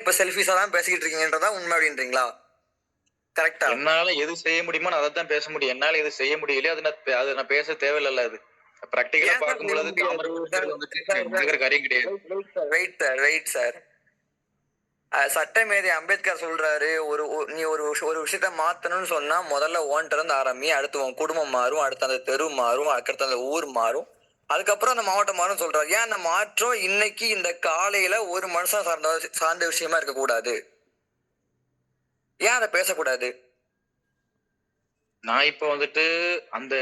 இப்ப செல்ஃபிஷா தான் பேசிக்கிட்டு இருக்கீங்கன்றதா உண்மை அப்படின்றீங்களா? கரெக்டா? என்னால எது செய்ய முடியுமோ நான் அதைத்தான் பேச முடியும். என்னால எது செய்ய முடியலையோ அது நான் பேச தேவையில்ல. அது பிராக்டிகலா ஏன் சார் பார்க்கும்பொழுது தாமிரபரணிங்கிறது வந்துட்டு விழுகிற காரியம் கிடையாது. Wait sir. சட்டமேதை அம்பேத்கர் சொல்றாரு, நீ ஒரு விஷயத்த மாத்தணும்னு சொன்னா முதல்ல உன்கிட்ட இருந்து ஆரம்பி, அடுத்து உன் குடும்பம் மாறும், அடுத்து அந்த தெரு மாறும், அடுத்து அந்த ஊர் மாறும், அதுக்கப்புறம் அந்த மாவட்டம் மாறும் சொல்றாரு. ஏன் அந்த மாற்றம் இன்னைக்கு இந்த காலையில ஒரு மனுஷன் சார்ந்த விஷயமா இருக்கக்கூடாது? ஏன் அதை பேசக்கூடாது? நான் இப்ப வந்துட்டு அந்த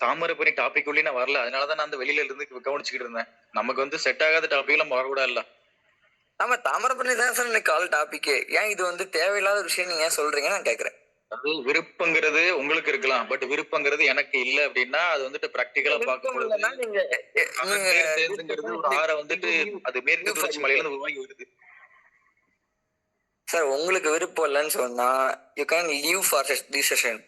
தாமிரபரணி டாபிக் உள்ளே நான் வரல. அதனாலதான் நான் அந்த வெளியில இருந்து கவனிச்சுக்கிட்டு இருந்தேன். நமக்கு வந்து செட் ஆகாத டாபிக் நம்ம வரக்கூடாது இல்ல. நம்ம தாமிரபரணி தான் சார் இன்னைக்கு கால் டாபிக்கே. ஏன் இது வந்து தேவையில்லாத விஷயம் நீங்க ஏன் சொல்றீங்கன்னு நான் கேக்குறேன். அது விருப்பங்கிறது உங்களுக்கு இருக்கலாம். பட் விருப்பங்கிறது எனக்கு இல்ல அப்படின்னா அது வந்துட்டு பிராக்டிகலா பார்க்கும்பொழுது சேர்ந்துங்கிறது ஒரு ஆற வந்துட்டு அது மேற்கு தொடர்ச்சி மலையில இருந்து உருவாகி வருது. சார் உங்களுக்கு விருப்பம் இல்லைன்னு சொன்னா you can leave for this session.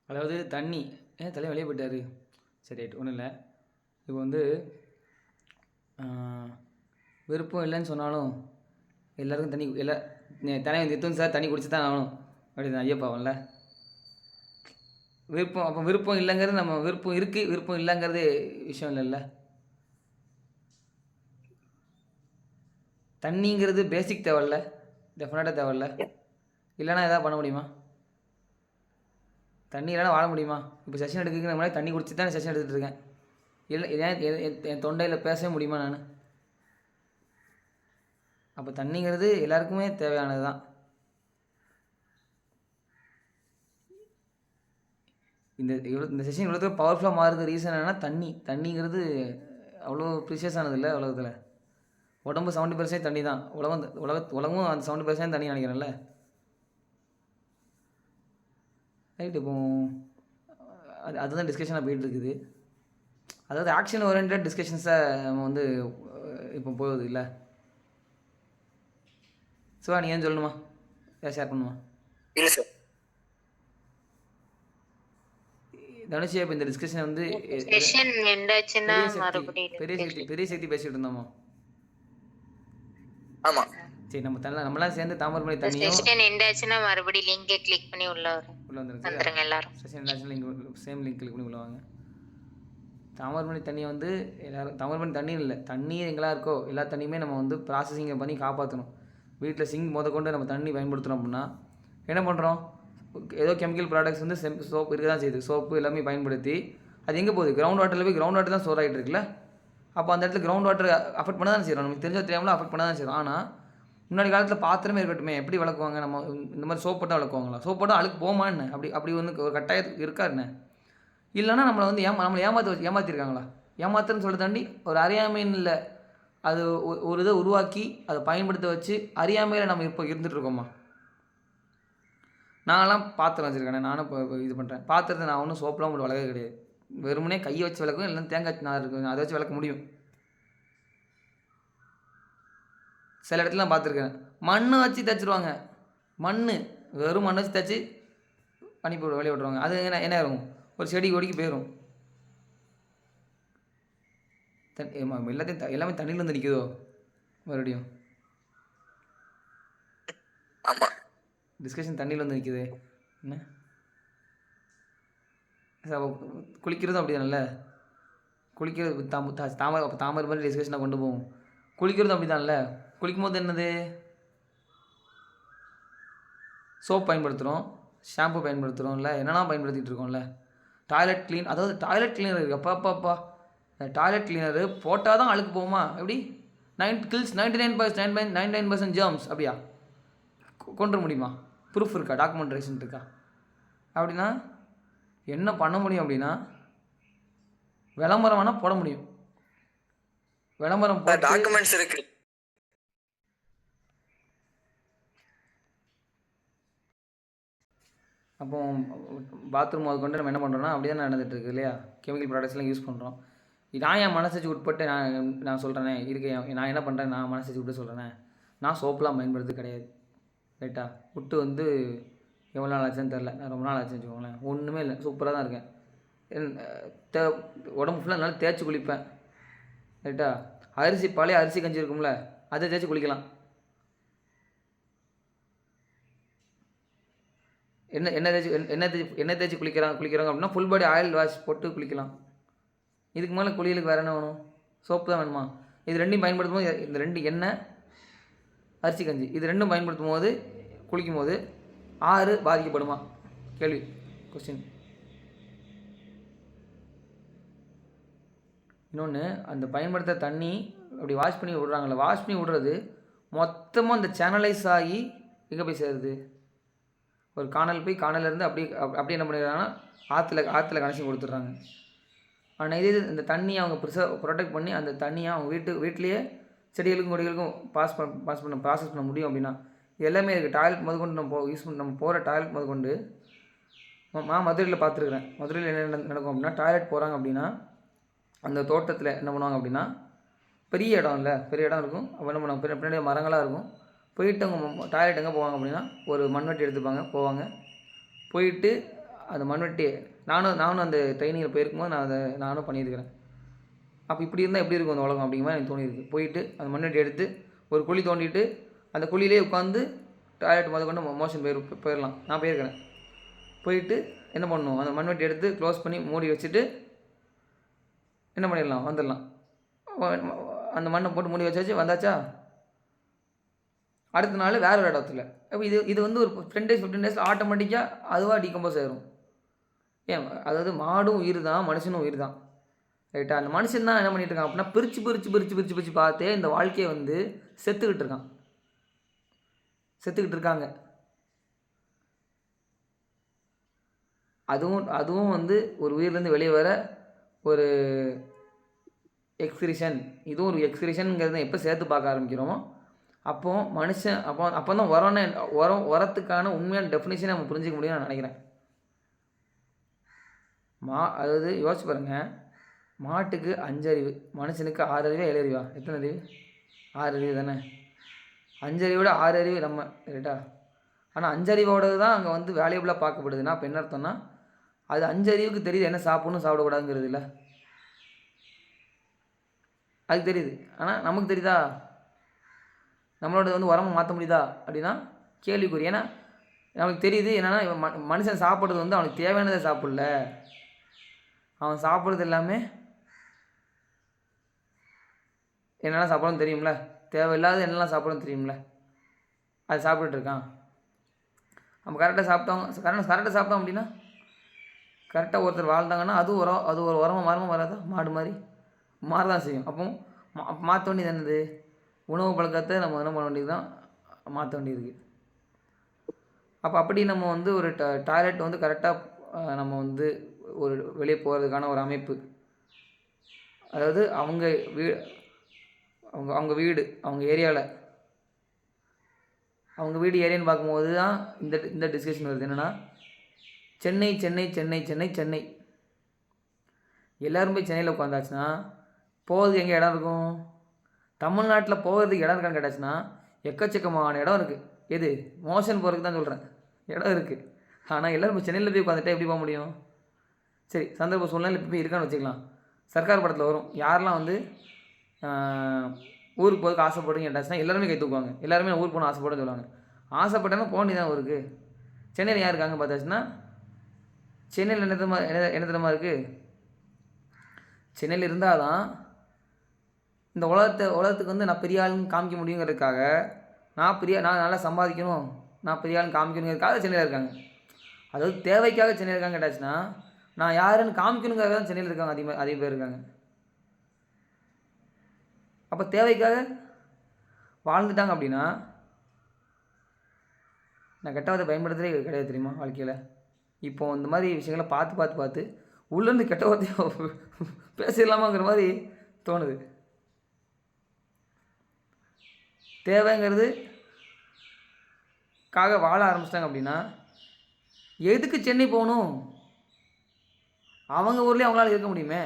அதாவது தண்ணி தலையை வெளியே போயிட்டாரு. சரி ரைட், ஒன்றும் இல்லை. இப்போ வந்து விருப்பம் இல்லைன்னு சொன்னாலும் எல்லாருக்கும் தண்ணி தண்ணி வந்து எத்தும் சார், தண்ணி குடிச்சு தான் ஆகணும் அப்படின்னு ஐயப்பாவன்ல. விருப்பம் அப்போ விருப்பம் இல்லைங்கிறது நம்ம விருப்பம் இருக்குது, விருப்பம் இல்லைங்கிறது விஷயம் இல்லைல்ல. தண்ணிங்கிறது பேசிக் தேவையில்ல, டெஃபினட்டாக தேவையில்ல. இல்லைன்னா எதாவது பண்ண முடியுமா? தண்ணி இல்லைனா வாழ முடியுமா? இப்போ செஷன் எடுக்கிறதுக்கு முன்னாடி தண்ணி குடிச்சு தான் செஷன் எடுத்துகிட்டு இருக்கேன். இல்லை என் தொண்டையில் பேசவே முடியுமா நான்? அப்போ தண்ணிங்கிறது எல்லாருக்குமே தேவையானது தான். இந்த செஷன் இவ்வளோ பவர்ஃபுல்லாக மாறுறது ரீசன் என்னென்னா தண்ணிங்கிறது அவ்வளோ ப்ரிஷியஸானது இல்லை உலகத்தில். உடம்பு 70% தண்ணி தான். உலகமும் அந்த 70% தண்ணி நினைக்கிறேன்ல. ரைட், இப்போ அதுதான் டிஸ்கஷனாக போயிட்டுருக்குது. அதாவது ஆக்ஷன் ஓரியன்ட் டிஸ்கஷன்ஸை நம்ம வந்து இப்போ போகுது இல்லை. சிவா, நீ ஏன் சொல்லணுமா? ஏன் ஷேர் பண்ணுமா? இல்லை சார். தனுஷியா, இப்போ இந்த டிஸ்கஷன் வந்து பெரிய சக்தி பேசிட்டு இருந்தோமா? ஆமா. சரி, நம்மளாம் சேர்ந்து தாமிரபரணி தண்ணியும் செஷன் எண்டாச்சுன்னா மறுபடியும் லிங்கை கிளிக் பண்ணி உள்ள வந்துருங்க எல்லாரும். செஷன் எண்டாச்சுன்னா சேம் லிங்க் கிளிக் பண்ணி உள்ள வாங்க. தாமிரபரணி தண்ணியை வந்து எல்லாரும் தாமிரபரணி தண்ணி இல்லை, தண்ணி எங்கெல்லாம் இருக்கோ எல்லா தண்ணியுமே நம்ம வந்து ப்ராசஸிங்கை பண்ணி காப்பாற்றணும். வீட்டில் சிங்க் கொண்டு நம்ம தண்ணி பயன்படுத்துகிறோம் அப்படின்னா என்ன பண்ணுறோம்? ஏதோ கெமிக்கல் ப்ராடக்ட்ஸ் வந்து சோப்பு இருக்க தான் செய்யுது. சோப்பு எல்லாமே பயன்படுத்தி அது எங்கே போகுது? கிரவுண்ட் வாட்டரில் போய் கிரவுண்ட் வாட்டர் தான் ஸ்டோர் ஆகிட்டு இருக்குல்ல. அப்போ அந்த இடத்துல கிரவுண்ட் வாட்டர் அஃபெக்ட் பண்ண தான் செய்கிறோம். நமக்கு தெரிஞ்ச தெரியாமல் அஃபெக்ட் பண்ண தான் செய்கிறோம். ஆனால் முன்னாடி காலத்தில் பாத்திரமே இருக்கட்டுமே, எப்படி விளக்குவாங்க? நம்ம இந்த மாதிரி சோப் போட்டால் விளக்குவாங்களா? சோப் போட்டால் அழுக்கு போமா என்ன? அப்படி வந்து ஒரு கட்டாயத்துக்கு இருக்கா என்ன? இல்லைன்னா நம்மளை வந்து நம்மளை ஏமாற்றிருக்காங்களா? ஏமாத்துறன்னு சொல்ல தாண்டி ஒரு அறியாமைன்னு அது ஒரு இதை உருவாக்கி அதை பயன்படுத்த வச்சு அறியாமையில் நம்ம இப்போ இருந்துகிட்ருக்கோமா? நான்லாம் பாத்திரம் வச்சுருக்கேன். நானும் இப்போ இது பண்ணுறேன். பாத்திரத்தை நான் ஒன்றும் சோப்பெலாம் போட்டு விளக்கவே கிடையாது. வெறுமனே கையை வச்சு விளக்கும், இல்லைன்னா தேங்காய் நார் இருக்கும், அதை வச்சு விளக்க முடியும். சில இடத்துல நான் பார்த்துருக்கேன், மண் வச்சு தைச்சிருவாங்க. வெறும் மண் வச்சு தைச்சி பண்ணி வெளியே விட்ருவாங்க. அது என்ன ஆகும்? ஒரு செடி கொடிக்கு போயிடும். எல்லாமே தண்ணியில் வந்து நிற்குதோ மறுபடியும்? ஆமாம், டிஸ்கஷன் தண்ணியில் வந்து நிற்குது. என்ன குளிக்கிறதும் அப்படி தானே? குளிக்கிறது தாமரை மாதிரி டிஸ்கஷனாக கொண்டு போவோம். குளிக்கிறதும் அப்படி தான்ல. குளிக்கும் போது என்னது? சோப் பயன்படுத்துகிறோம், ஷாம்பு பயன்படுத்துகிறோம்ல, என்னென்னா பயன்படுத்திகிட்டு இருக்கோம்ல. டாய்லெட் கிளீனர் இருக்குது. அப்பாப்பாப்பா, டாய்லெட் கிளீனரு போட்டால் தான் அழுக்கு போகுமா? எப்படி? 99% ஜேர்ம்ஸ் அப்படியா கொண்டு முடியுமா? ப்ரூஃப் இருக்கா? டாக்குமெண்டேஷன் இருக்கா? அப்படின்னா என்ன பண்ண முடியும்? அப்படின்னா விளம்பரம் வேணால் போட முடியும். விளம்பரம் டாக்குமெண்ட்ஸ் இருக்கு. அப்போ பாத்ரூம் கொண்டு நம்ம என்ன பண்ணுறோன்னா அப்படி தான் நடந்துகிட்ருக்கு இல்லையா? கெமிக்கல் ப்ராடக்ட்ஸ்லாம் யூஸ் பண்ணுறோம். நான் என் மனசாட்சி உட்பட்டு நான் சொல்கிறேனே நான் என்ன பண்ணுறேன்? நான் மனசாட்சி விட்டு சொல்கிறேனே, நான் சோப்பெலாம் பயன்படுத்து கிடையாது. ரைட்டா? விட்டு வந்து எவ்வளோ நாள் ஆச்சுன்னு தெரில, நான் ரொம்ப நாள் ஆச்சுன்னு வச்சுக்கோங்களேன். ஒன்றுமே இல்லை, சூப்பராக தான் இருக்கேன். உடம்பு ஃபுல்லாக நல்லா தேய்ச்சி குளிப்பேன். ரைட்டா? பழைய அரிசி கஞ்சி இருக்கும்ல, அதை தேய்ச்சி குளிக்கலாம். எண்ணெய் தேய்ச்சி குளிக்கிறாங்க அப்படின்னா ஃபுல் பாடி ஆயில் வாஷ் போட்டு குளிக்கலாம். இதுக்கு மேலே குளியலுக்கு வேறு என்ன வேணும்? சோப்பு தான் வேணுமா? இது ரெண்டையும் பயன்படுத்தும் போது, இந்த 2 எண்ணெய், அரிசி கஞ்சி, இது ரெண்டும் பயன்படுத்தும் போது குளிக்கும் போது 6 பாதிக்கப்படுமா? கேள்வி, கொஸ்டின். இன்னொன்று, அந்த பயன்படுத்த தண்ணி அப்படி வாஷ் பண்ணி விடுறாங்கல்ல, வாஷ் பண்ணி விடுறது மொத்தமாக அந்த சேனலைஸ் ஆகி எங்கே போய் சேருது? ஒரு காணல் போய் காணலேருந்து அப்படியே என்ன பண்ணிடுறாங்கன்னா ஆற்றுல கனெக்ஷன் கொடுத்துட்றாங்க. ஆனால் இதே இந்த தண்ணியை அவங்க ப்ரொடெக்ட் பண்ணி அந்த தண்ணியை அவங்க வீட்டிலேயே செடிகளுக்கும் கொடிகளுக்கும் ப்ராசஸ் பண்ண முடியும் அப்படின்னா, இது எல்லாமே இருக்குது. டாய்லெட் முதற்கொண்டு நம்ம போகிற டாய்லெட் முதற்கொண்டு நான் மதுரையில் பார்த்துருக்குறேன். மதுரையில் என்ன நடக்கும் அப்படின்னா, டாய்லெட் போகிறாங்க அப்படின்னா அந்த தோட்டத்தில் என்ன பண்ணுவாங்க அப்படின்னா, பெரிய இடம் இருக்கும். அப்போ என்ன பண்ணுவாங்க, பின்னாடி மரங்களாக இருக்கும். போயிட்டு அவங்க டாய்லெட் எங்கே போவாங்க அப்படின்னா, ஒரு மண்வெட்டி எடுத்துப்பாங்க, போவாங்க. போயிட்டு அந்த மண்வெட்டி நானும் அந்த ட்ரைனிங்கில் போயிருக்கும்போது நானும் பண்ணியிருக்கிறேன். அப்போ இப்படி இருந்தால் எப்படி இருக்கும் அந்த உலகம் அப்படிங்கிற மாதிரி எனக்கு தோணியிருக்கு. போயிட்டு அந்த மண்வெட்டி எடுத்து ஒரு குழி தோண்டிட்டு அந்த குழியிலே உட்காந்து டாய்லெட் முதற்கொண்டு மோஷன் போயிடலாம். நான் போயிருக்கிறேன். போயிட்டு என்ன பண்ணணும், அந்த மண்வெட்டி எடுத்து க்ளோஸ் பண்ணி மூடி வச்சுட்டு என்ன பண்ணிடலாம், வந்துடலாம். அந்த மண்ணை போட்டு மூடி வச்சாச்சு, வந்தாச்சா. அடுத்த நாள் வேறு ஒரு இடத்துல. அப்போ இது வந்து ஒரு 10 days 15 days ஆட்டோமேட்டிக்காக அதுவாக டீகம்போஸ் ஆயிரும். அதாவது மாடும் உயிர் தான், மனுஷனும் உயிர் தான், ரைட்டா? அந்த மனுஷன் தான் என்ன பண்ணிட்டு இருக்கான் அப்படின்னா, பிரித்து பார்த்தே இந்த வாழ்க்கையை வந்து செத்துக்கிட்டு இருக்காங்க. அதுவும் வந்து ஒரு உயிர்லேருந்து வெளியே வர ஒரு எக்ஸ்கிரிஷன். இதுவும் ஒரு எக்ஸ்கிரிஷனுங்கிறத எப்போ சேர்த்து பார்க்க ஆரம்பிக்கிறோமோ அப்போது மனுஷன் அப்போ தான் உரத்துக்கான உண்மையான டெஃபினேஷனை நம்ம புரிஞ்சிக்க முடியும்னு நான் நினைக்கிறேன். அதாவது யோசிச்சு பாருங்கள், மாட்டுக்கு 5 அறிவு, மனுஷனுக்கு 6 அறிவா 7 அறிவா? எத்தனை அறிவு? 6 அறிவு தானே. 5 அறிவோட 6 அறிவு நம்ம, ரைட்டா? ஆனால் 5 அறிவோடு தான் அங்கே வந்து வேல்யூபிளாக பார்க்கப்படுதுன்னா அப்போ என்ன அர்த்தம்னா, அது 5 அறிவுக்கு தெரியுது என்ன சாப்பிடணும் சாப்பிடக்கூடாதுங்கிறது இல்லை, அதுக்கு தெரியுது. ஆனால் நமக்கு தெரியுதா? நம்மளோட வந்து உரமை மாற்ற முடியுதா அப்படின்னா கேள்விக்குறி. ஏன்னா நமக்கு தெரியுது என்னென்னா, மனுஷன் சாப்பிட்றது வந்து அவனுக்கு தேவையானதை சாப்பிடல, அவன் சாப்பிட்றது எல்லாமே என்னெல்லாம் சாப்பிடணும்னு தெரியும்ல, தேவையில்லாத என்னெல்லாம் சாப்பிடணும்னு தெரியும்ல, அது சாப்பிட்டுட்டு இருக்கான். நம்ம கரெக்டாக சாப்பிட்டோம் அப்படின்னா, கரெக்டாக ஒருத்தர் வாழ்ந்தாங்கன்னா அது ஒரு உரமாக வராதா? மாடு மாதிரி மாறதான் செய்யும். அப்போ மாற்ற வேண்டியது என்னது? உணவு பழக்கத்தை நம்ம என்ன பண்ண வேண்டியது தான், மாற்ற வேண்டியது. அப்படி நம்ம வந்து ஒரு டாய்லெட் வந்து கரெக்டாக நம்ம வந்து ஒரு வெளியே போகிறதுக்கான ஒரு அமைப்பு, அதாவது அவங்க வீடு அவங்க ஏரியான்னு பார்க்கும்போது தான் இந்த டிஸ்கஷன் வருது. என்னென்னா, சென்னை எல்லோரும் போய் சென்னையில் உட்காந்தாச்சுன்னா போகிறதுக்கு எங்கே இடம் இருக்கும்? தமிழ்நாட்டில் போகிறதுக்கு இடம் இருக்கான்னு கேட்டாச்சுன்னா எக்கச்சக்கமான இடம் இருக்குது. எது மோஷன் போகிறதுக்கு தான் சொல்கிறேன், இடம் இருக்குது. ஆனால் எல்லோரும் இப்போ சென்னையில் போய் உட்காந்துட்டா எப்படி போக முடியும்? சரி, சந்தர்ப்ப சூழ்நிலை இப்போ போய் இருக்கான்னு வச்சுக்கலாம். சர்க்கார் படத்தில் வரும், யாரெல்லாம் வந்து ஊருக்கு போகிறதுக்கு ஆசைப்படுறீங்க கேட்டாச்சுன்னா எல்லாருமே கை தூக்குவாங்க. எல்லாருமே ஊருக்கு போகணும் ஆசைப்படுன்னு சொல்லுவாங்க. ஆசைப்பட்டேன்னா போக வேண்டியதான் ஊருக்கு. சென்னையில் யார் இருக்காங்க பார்த்தாச்சுன்னா, சென்னையில் என்ன தினமாக இருக்குது? சென்னையில் இருந்தால் தான் இந்த உலகத்துக்கு வந்து நான் பெரிய ஆளுன்னு காமிக்க முடியுங்கிறதுக்காக, நான் நல்லா சம்பாதிக்கணும், நான் பெரிய ஆளுன்னு காமிக்கணுங்கிறதுக்காக சென்னையில் இருக்காங்க. அதாவது தேவைக்காக சென்னையில் இருக்காங்க கேட்டாச்சுன்னா, நான் யாருன்னு காமிக்கணுங்கிறத தான் சென்னையில் இருக்காங்க அதிக பேர் இருக்காங்க. அப்போ தேவைக்காக வாழ்ந்துட்டாங்க அப்படின்னா, நான் கெட்டவதை பயன்படுத்துகிறே கிடையாது தெரியுமா வாழ்க்கையில். இப்போ இந்த மாதிரி விஷயங்களை பார்த்து உள்ளேருந்து கெட்டவதையும் பேசிடலாமாங்கிற மாதிரி தோணுது. தேவைங்கிறது வாழ ஆரம்பிச்சிட்டாங்க அப்படின்னா எதுக்கு சென்னை போகணும்? அவங்க ஊர்லேயே அவங்களால இருக்க முடியுமே.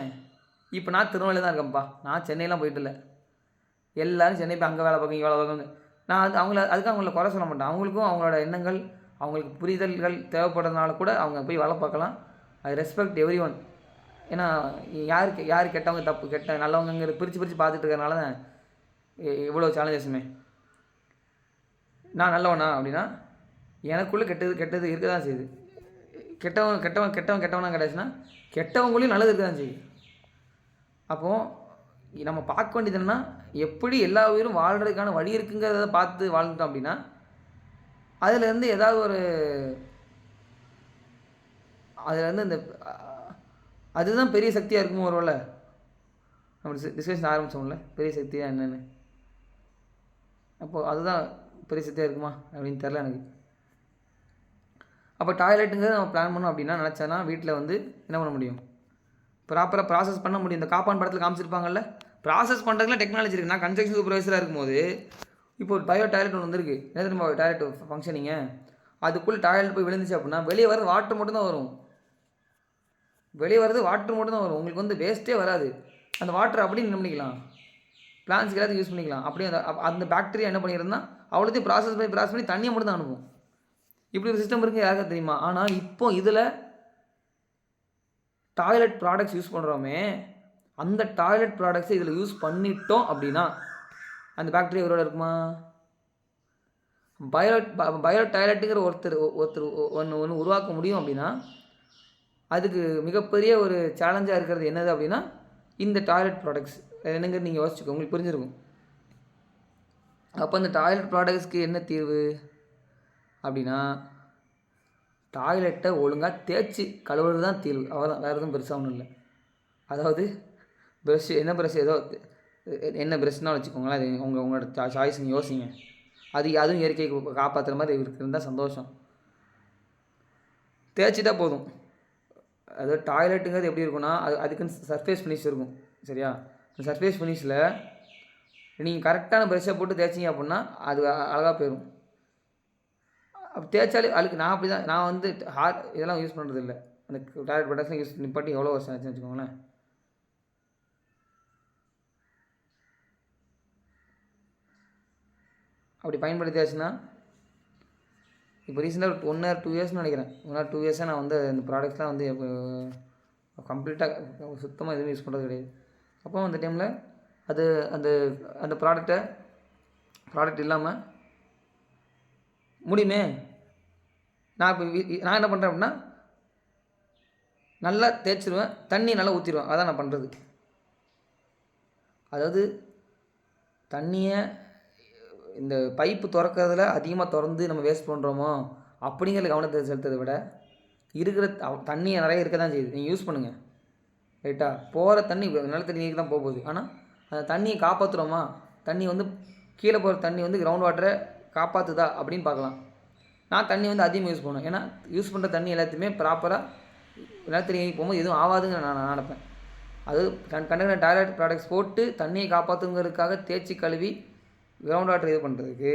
இப்போ நான் திருநெல்வேலியில் தான் இருக்கேன்ப்பா, நான் சென்னையெலாம் போயிட்டு இல்லை. எல்லோரும் சென்னை போய் அங்கே வேலை பார்க்க இங்கே வேலை பார்க்கணும். நான் அவங்கள குறை சொல்ல மாட்டேன். அவங்களுக்கும் அவங்களோட எண்ணங்கள், அவங்களுக்கு புரிதல்கள் தேவைப்படுறதுனால கூட அவங்க போய் வேலை பார்க்கலாம். I respect every one. ஏன்னா யார் கெட்டவங்க தப்பு நல்லவங்கிற பிரித்து பார்த்துட்டு இருக்கிறனால தான் இவ்வளோ சேலஞ்சஸுமே. நான் நல்லவனா அப்படின்னா எனக்குள்ளே கெட்டது இருக்க தான் செய்யுது. கெட்டவனா கிடையாச்சுன்னா கெட்டவங்களையும் நல்லது இருக்க தான் செய்யுது. அப்போது நம்ம பார்க்க வேண்டியது என்னன்னா, எப்படி எல்லா உயிரும் வாழ்கிறதுக்கான வழி இருக்குங்கிறத பார்த்து வாழ்ந்துட்டோம் அப்படின்னா அதுலேருந்து ஏதாவது ஒரு அதுலேருந்து இந்த அதுதான் பெரிய சக்தியாக இருக்குமோ ஒருவேளை. நம்ம டிஸ்கஷன் ஆரம்பித்தோம்ல பெரிய சக்தியாக என்னென்னு. அப்போது அதுதான் பெரிய சக்தியாக இருக்குமா அப்படின்னு தெரில எனக்கு. அப்போ டாய்லெட்டுங்கிறது நம்ம பிளான் பண்ணோம் அப்படின்னா நினச்சோன்னா வீட்டில் வந்து என்ன பண்ண முடியும், ப்ராப்பராக ப்ராசஸ் பண்ண முடியும். இந்த காப்பான் படத்தில் காமிச்சிருப்பாங்கல்ல, ப்ராசஸ் பண்ணுறதுக்குலாம் டெக்னாலஜி இருக்குது. நான் கன்ஸ்ட்ரக்ஷன் சூப்பர்வைசராக இருக்கும்போது இப்போ ஒரு பயோ டாய்லெட் ஒன்று வந்துருக்கு. என்ன தெரியுமா டாய்லெட் ஃபங்க்ஷனிங்க, அதுக்குள்ளே டாய்லெட் போய் விழுந்துச்சு அப்படின்னா வெளியே வர்றது வாட்டர் மட்டும்தான் வரும். உங்களுக்கு வந்து வேஸ்ட்டே வராது. அந்த வாட்டர் அப்படியே என்ன பண்ணிக்கலாம், பிளான்ஸ்க்கு எல்லாத்தையும் யூஸ் பண்ணிக்கலாம். அப்படியே அந்த பாக்டீரியா என்ன பண்ணிடுறதுனா அவ்வளோத்தையும் ப்ராசஸ் பண்ணி தண்ணியை மட்டும் தான் அனுப்பும். இப்படி ஒரு சிஸ்டம் இருக்குது, யாருக்கா தெரியுமா? ஆனால் இப்போ இதில் டாய்லெட் ப்ராடக்ட்ஸ் யூஸ் பண்ணுறோமே, அந்த டாய்லெட் ப்ராடக்ட்ஸை இதில் யூஸ் பண்ணிட்டோம் அப்படின்னா அந்த பாக்டீரியா இவரோட இருக்குமா? பயோ டாய்லெட்டுங்கிற ஒருத்தர் ஒன்று உருவாக்க முடியும் அப்படின்னா அதுக்கு மிகப்பெரிய ஒரு சேலஞ்சாக இருக்கிறது என்னது அப்படின்னா இந்த டாய்லெட் ப்ராடக்ட்ஸ் என்னங்கிறது நீங்கள் யோசிச்சுக்கோ, உங்களுக்கு புரிஞ்சிருக்கும். அப்போ அந்த டாய்லெட் ப்ராடக்ட்ஸ்க்கு என்ன தீர்வு அப்படின்னா டாய்லெட்டை ஒழுங்காக தேய்ச்சி கழுவுறது தான் தீர்வு. அவ்வளோதான், வேறு எதுவும் பெருசாக ஒன்றும் இல்லை. அதாவது என்ன ப்ரஷ் என்ன ப்ரஷ்னால் வச்சுக்கோங்களேன், அது உங்களோட சாய்ஸுங்க, யோசிங்க. அதுவும் இயற்கையை காப்பாற்றுற மாதிரி இருந்தால் சந்தோஷம். தேய்ச்சிட்டா போதும். அதாவது டாய்லெட்டுங்கிறது எப்படி இருக்குன்னா அதுக்குன்னு சர்ஃபேஸ் ஃபினிஷ் இருக்கும், சரியா? அந்த சர்ஃபேஸ் ஃபினிஷில் நீங்கள் கரெக்டான ப்ரெஷ்ஷை போட்டு தேய்ச்சிங்க அப்படின்னா அது அழகாக போயிடும். அப்படி தேய்ச்சாலே அழுக்கு. நான் வந்து இதெல்லாம் யூஸ் பண்ணுறது இல்லை. அந்த டாய்லெட் ப்ராடக்ட்ஸ்லாம் யூஸ் நிப்பாட்டி எவ்வளோ வருஷம் ஆச்சுன்னு வச்சுக்கோங்களேன். அப்படி பயன்படுத்தியாச்சுன்னா இப்போ ரீசெண்டாக 1 or 2 இயர்ஸ்னு நினைக்கிறேன். 1 or 2 இயர்ஸாக நான் வந்து இந்த ப்ராடக்ட்ஸ்லாம் வந்து கம்ப்ளீட்டாக சுத்தமாக எதுவும் யூஸ் பண்ணுறது கிடையாது. அப்போ அந்த டைமில் அது அந்த அந்த ப்ராடக்ட் இல்லாமல் முடியுமே. நான் என்ன பண்ணுறேன் அப்படின்னா நல்லா தேய்ச்சிருவேன், தண்ணி நல்லா ஊற்றிடுவேன். அதான் நான் பண்ணுறது. அதாவது தண்ணியை இந்த பைப்பு திறக்கிறதுல அதிகமாக திறந்து நம்ம வேஸ்ட் பண்ணுறோமோ அப்படிங்கிற கவனத்தை செலுத்துறதை விட இருக்கிற தண்ணியை நிறைய இருக்க தான் செய்யுது, நீங்கள் யூஸ் பண்ணுங்கள், ரைட்டா? போகிற தண்ணி நிலத்தடி நீருக்கு தான் போகுது. ஆனால் அந்த தண்ணியை காப்பாற்றுறோமா, தண்ணி வந்து கீழே போகிற தண்ணி வந்து கிரவுண்ட் வாட்டரை காப்பாற்றுதா அப்படின்னு பார்க்கலாம். நான் தண்ணி வந்து அதிகமாக யூஸ் பண்ணுவேன். ஏன்னா யூஸ் பண்ணுற தண்ணி எல்லாத்தையுமே ப்ராப்பராக நிலத்தடி நீருக்கு போகும்போது எதுவும் ஆகாதுன்னு நான் நினைப்பேன். அது கண்டிப்பாக டாய்லெட் ப்ராடக்ட்ஸ் போட்டு தண்ணியை காப்பாற்றுங்கிறதுக்காக தேய்ச்சி கழுவி கிரவுண்ட் வாட்டர் இது பண்ணுறதுக்கு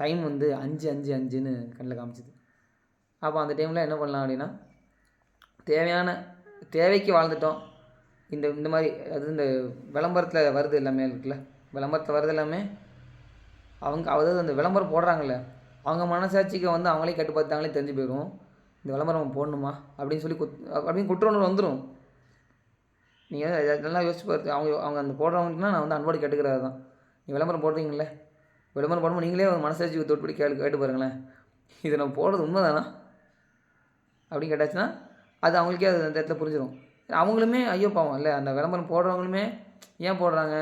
டைம் வந்து 5:5:5ன்னு கண்ணில் காமிச்சிது. அப்போ அந்த டைமில் என்ன பண்ணலாம் அப்படின்னா தேவைக்கு வாழ்ந்துட்டோம். இந்த மாதிரி அது இந்த விளம்பரத்தில் வருது எல்லாமே இருக்குல்ல, விளம்பரத்தில் வருது எல்லாமே அதாவது அந்த விளம்பரம் போடுறாங்கல்ல, அவங்க மனசாட்சிக்கு வந்து அவங்களே கட்டுப்பாத்தாங்களே தெரிஞ்சு போயிடும். இந்த விளம்பரம் போடணுமா அப்படின்னு சொல்லி அப்படின்னு குற்றவுணர்வு வந்துடும். நீங்கள் இதெல்லாம் யோசிச்சு பார்த்து அவங்க அந்த போடுறவங்கன்னா நான் வந்து அன்போடு கேட்டுக்கிறது தான். நீ விளம்பரம் போடுறீங்களே, விளம்பரம் போடும்போது நீங்களே மனசாட்சி தொட்டுப்படி கேட்டு பாருங்களேன், இதை நம்ம போடுறது உண்மை தானா அப்படின்னு கேட்டாச்சுன்னா அது அவங்களுக்கே அது அந்த இடத்துல புரிஞ்சிடும். அவங்களுமே ஐயோ பாவம் இல்லை, அந்த விளம்பரம் போடுறவங்களுமே ஏன் போடுறாங்க,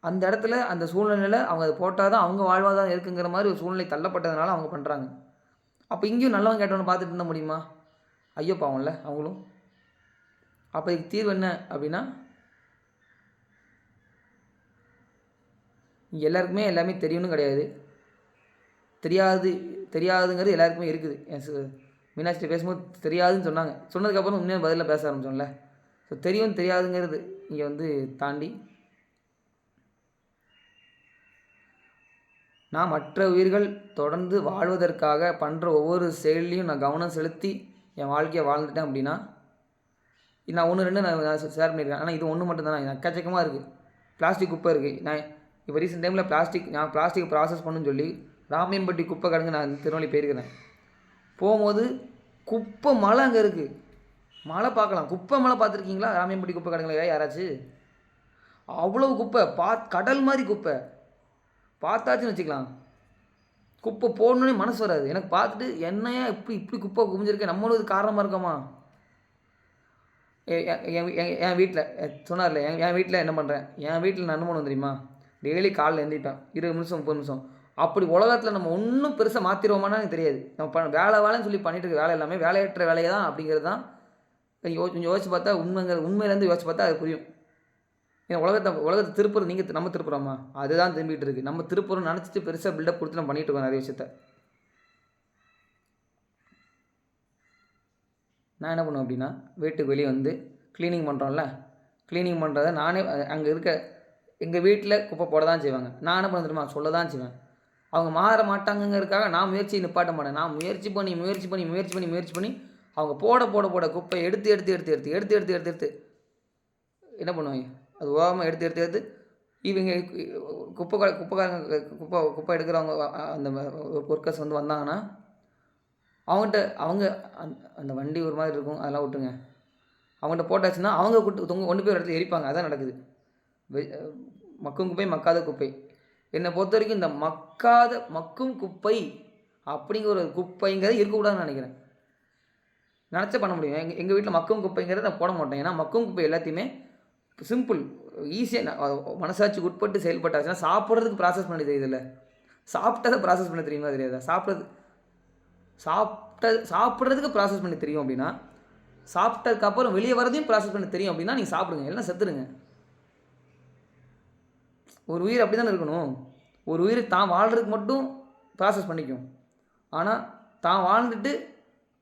அந்த இடத்துல அந்த சூழ்நிலையில் அவங்க அதை போட்டால் தான் அவங்க வாழ்வாதாரம் இருக்குங்கிற மாதிரி ஒரு சூழ்நிலை தள்ளப்பட்டதுனால அவங்க பண்ணுறாங்க. அப்போ இங்கேயும் நல்லவங்க கேட்டவனை பார்த்துட்டு இருந்த முடியுமா? ஐயோ பாவம்ல அவங்களும். அப்போ இதுக்கு தீர்வு என்ன அப்படின்னா இங்கே எல்லாருக்குமே எல்லாமே தெரியும்னு கிடையாது, தெரியாதுங்கிறது எல்லாருக்குமே இருக்குது. மீனாட்சி பேசும்போது தெரியாதுன்னு சொன்னதுக்கப்புறம் உண்மையாக பதிலில் பேச ஆரம்பிச்சோம்ல. ஸோ தெரியும் தெரியாதுங்கிறது இங்கே வந்து தாண்டி நான் மற்ற உயிர்கள் தொடர்ந்து வாழ்வதற்காக பண்ணுற ஒவ்வொரு செயல்லையும் நான் கவனம் செலுத்தி என் வாழ்க்கையை வாழ்ந்துட்டேன் அப்படின்னா நான் 1-2 நான் ஷேர் பண்ணியிருக்கேன். ஆனால் இது ஒன்று மட்டும் தான் எக்கச்சக்கமாக இருக்குது. பிளாஸ்டிக் குப்பை இருக்குது. நான் இப்போ ரீசெண்ட் டைமில் பிளாஸ்டிக் ப்ராசஸ் பண்ணுன்னு சொல்லி ராமியம்பட்டி குப்பை கிடங்கு நான் திருநெல்வேலி போயிருக்கிறேன். போகும்போது குப்பை மலை அங்கே இருக்குது. மலை பார்க்கலாம். குப்பை மலை பார்த்துருக்கீங்களா ராமியம்பட்டி குப்பை கிடங்குல யாராச்சும்? அவ்வளோ குப்பை, கடல் மாதிரி குப்பை. பார்த்தாச்சுன்னு வச்சுக்கலாம், குப்பை போடணுன்னே மனசு வராது. எனக்கு பார்த்துட்டு என்னையா இப்படி குப்பை குமிஞ்சிருக்கேன், நம்மளும் இது காரணமாக இருக்கோமா? என் வீட்டில் சொன்னார்ல, என் வீட்டில் என்ன பண்ணுறேன், என் வீட்டில் நான் என்ன பண்ணுவேன் தெரியுமா? டெய்லி காலையில் எழுந்திரிப்பேன் 20 நிமிஷம் 30 நிமிஷம். அப்படி உலகத்தில் நம்ம ஒன்றும் பெருசாக மாற்றிடுவோமான்னு எனக்கு தெரியாது. நம்ம வேலைன்னு சொல்லி பண்ணிட்டு இருக்க வேலை எல்லாமே வேலையற்ற வேலையை தான் அப்படிங்கிறது தான். கொஞ்சம் யோசிச்சு பார்த்தா உண்மையிலேருந்து யோசிச்சு பார்த்தா அது புரியும். ஏன்னா உலகத்தை திருப்புறது நம்ம திருப்புறோமா? அதுதான் திரும்பிட்டு இருக்குது. நம்ம திருப்புறோம் நினச்சிட்டு பெருசாக பில்டப் கொடுத்து நம்ம பண்ணிட்டு இருக்கோம் நிறைய விஷயத்த. நான் என்ன பண்ணுவேன் அப்படின்னா, வீட்டுக்கு வெளியே வந்து க்ளீனிங் பண்ணுறோம்ல, க்ளீனிங் பண்ணுறத நானே அங்கே இருக்க எங்கள் வீட்டில் குப்பை போட தான் செய்வாங்க. நான் என்ன பண்ண தெரியுமா? சொல்ல தான் செய்வேன். அவங்க மாற மாட்டாங்கங்கிறதுக்காக நான் நிப்பாட்ட மாட்டேன். நான் முயற்சி பண்ணி அவங்க போட குப்பையை எடுத்து என்ன பண்ணுவாங்க, அது ஓரமாக எடுத்து இவங்க குப்பை எடுக்கிறவங்க அந்த ஒர்க்கர்ஸ் வந்து வந்தாங்கன்னா அவங்க அந்த வண்டி ஒரு மாதிரி இருக்கும், அதெல்லாம் விட்டுங்க. அவங்கள்ட்ட போட்டாச்சுன்னா அவங்க கொண்டு போய் ஒரு இடத்துல எரிப்பாங்க. அதான் நடக்குது. மக்கும் குப்பை மக்காத குப்பை. என்னை பொறுத்த வரைக்கும் இந்த மக்கும் குப்பை அப்படிங்கிற ஒரு குப்பைங்கிறது இருக்கக்கூடாதுன்னு நினைக்கிறேன். நினச்சா பண்ண முடியும். எங்கள் வீட்டில் மக்கும் குப்பைங்கிறத நான் போட மாட்டேன். ஏன்னா மக்கும் குப்பை எல்லாத்தையுமே சிம்பிள், ஈஸியாக மனசாட்சிக்கு உட்பட்டு செயல்பட்டாச்சுன்னா சாப்பிட்றதுக்கு ப்ராசஸ் பண்ண தெரியுதுல்ல. சாப்பிட்டதை ப்ராசஸ் பண்ண தெரியுமா தெரியாதா? சாப்பிட்றதுக்கு ப்ராசஸ் பண்ணி தெரியும் அப்படின்னா, சாப்பிட்டதுக்கப்புறம் வெளியே வரதையும் ப்ராசஸ் பண்ணி தெரியும் அப்படின்னா நீங்கள் சாப்பிடுங்க, எல்லாம் செத்துருங்க. ஒரு உயிர் அப்படி தானே இருக்கணும். ஒரு உயிர் தான் வாழ்கிறதுக்கு மட்டும் ப்ராசஸ் பண்ணிக்கும். ஆனால் தான் வாழ்ந்துட்டு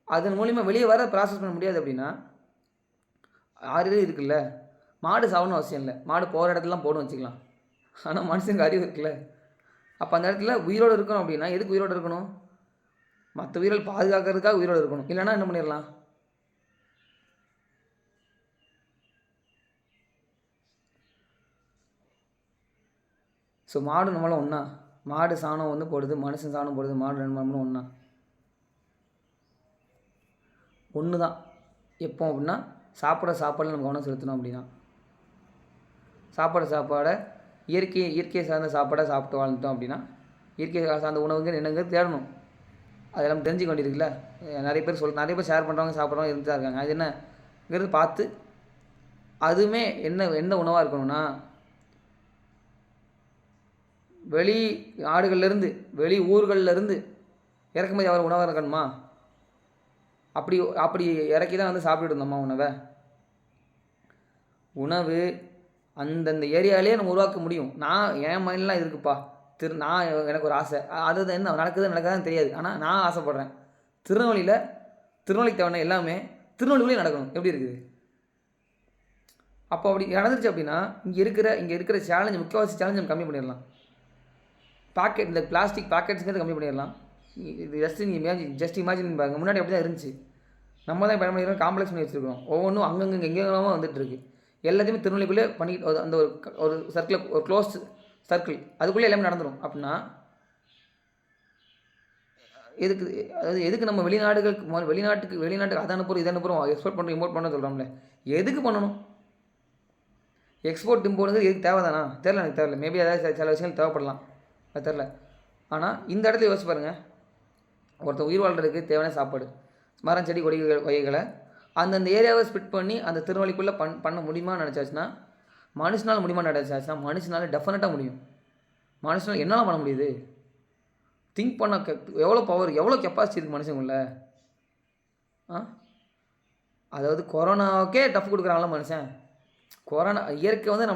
அதன் மூலிமா வெளியே வர ப்ராசஸ் பண்ண முடியாது அப்படின்னா, அறிவு இருக்குல்ல. மாடு சாகணும்னு அவசியம் இல்லை, மாடு போகிற இடத்துலலாம் போடும் வச்சுக்கலாம். ஆனால் மனுஷனுக்கு அறிவு இருக்குல்ல. அப்போ அந்த இடத்துல உயிரோடு இருக்கணும் அப்படின்னா எதுக்கு உயிரோடு இருக்கணும்? மற்ற உயிர்கள் பாதுகாக்கிறதுக்காக உயிரோடு இருக்கணும். இல்லைன்னா என்ன பண்ணிடலாம்? ஸோ மாடு நம்மளாம் ஒன்றா. மாடு சாணம் வந்து போடுது, மனுஷன் சாணம் போடுது, மாடு 2 மணி ஒன்றா ஒன்று தான். எப்போ அப்படின்னா சாப்பாடில் நம்ம கவனம் செலுத்தணும் அப்படின்னா, சாப்பாடை இயற்கையை சார்ந்த சாப்பாடை சாப்பிட்டு வாழ்ந்துட்டோம் அப்படின்னா, இயற்கை சார்ந்த உணவுங்க என்னங்கிறது தேடணும். அதெல்லாம் தெரிஞ்சுக்க வேண்டியிருக்குல்ல. நிறைய பேர் ஷேர் பண்ணுறவங்க சாப்பிட்றவங்க இருந்து தான் இருக்காங்க. அது என்னங்கிறது பார்த்து அதுவுமே என்ன உணவாக இருக்கணும்னா, வெளி நாடுகள்லேருந்து வெளி ஊர்கள்லேருந்து இறக்குமதி ஆகிற உணவாக இருக்கணுமா? அப்படி இறக்கி தான் வந்து சாப்பிட்டுட்டு இருந்தோம்மா உணவு அந்தந்த ஏரியாவிலே நம்ம உருவாக்க முடியும். என் மைண்ட்லாம் இருக்குப்பா. எனக்கு ஒரு ஆசை. அது என்ன நடக்குதுன்னு தெரியாது. ஆனால் நான் ஆசைப்பட்றேன், திருநெல்வேலிக்கு தேவையான எல்லாமே திருநெல்வேலியே நடக்கணும். எப்படி இருக்குது? அப்போ அப்படி நடந்துருச்சு அப்படின்னா இங்கே இருக்கிற சேலஞ்சு, முக்கியவாசி சேலஞ்சு நம்ம கம்மி பண்ணிடலாம். இந்த பிளாஸ்டிக் பேக்கெட்ஸுங்கிறது கம்மி பண்ணிடலாம். இது ஜஸ்ட் இமேஜின் பாருங்க. முன்னாடி அப்படி தான் இருந்துச்சு. நம்ம தான் பயன்படுத்திக்கிறோம், காம்ப்ளெக்ஸ் பண்ணி வச்சுருக்கோம். ஒவ்வொன்றும் அங்கங்கே எங்கெல்லாமோ வந்துட்டுருக்கு. எல்லாத்தையுமே திருநெல்வேலிக்குள்ளே பண்ணிட்டு அந்த ஒரு சர்க்கிள், ஒரு க்ளோஸ் சர்க்கிள், அதுக்குள்ளே எல்லாமே நடந்துடும். அப்படின்னா எதுக்கு நம்ம வெளிநாட்டுக்கு அதை அனுப்புகிறோம், இதை அனுப்புகிறோம், எக்ஸ்போர்ட் பண்ணுறோம், இம்போர்ட் பண்ண சொல்கிறோம்ல. எதுக்கு பண்ணணும்? எக்ஸ்போர்ட் இம்போர்ட்டுங்கிறது எதுக்கு தேவைதானா? எனக்கு தெரியல. மேபி ஏதாவது சில விஷயங்கள் தேவைப்படலாம், அது தெரில. ஆனால் இந்த இடத்துல யோசிச்சு பாருங்கள். ஒருத்தர் உயிர் வாழ்கிறதுக்கு தேவையான சாப்பாடு, மரம் செடி கொடி வகைகளை அந்தந்த ஏரியாவை ஸ்பிட் பண்ணி அந்த திருநெல்வேலிக்குள்ளே பண்ண முடியுமான்னு நினச்சாச்சுன்னா, மனுஷனால் டெஃபினட்டாக முடியும். மனுஷனால் என்னால் பண்ண முடியுது? திங்க் பண்ண எவ்வளோ பவர், எவ்வளோ கெப்பாசிட்டி இருக்குது மனுஷங்குள்ள. அதாவது கொரோனாவுக்கே டஃப் கொடுக்குறாங்களா மனுஷன். இயற்கை வந்து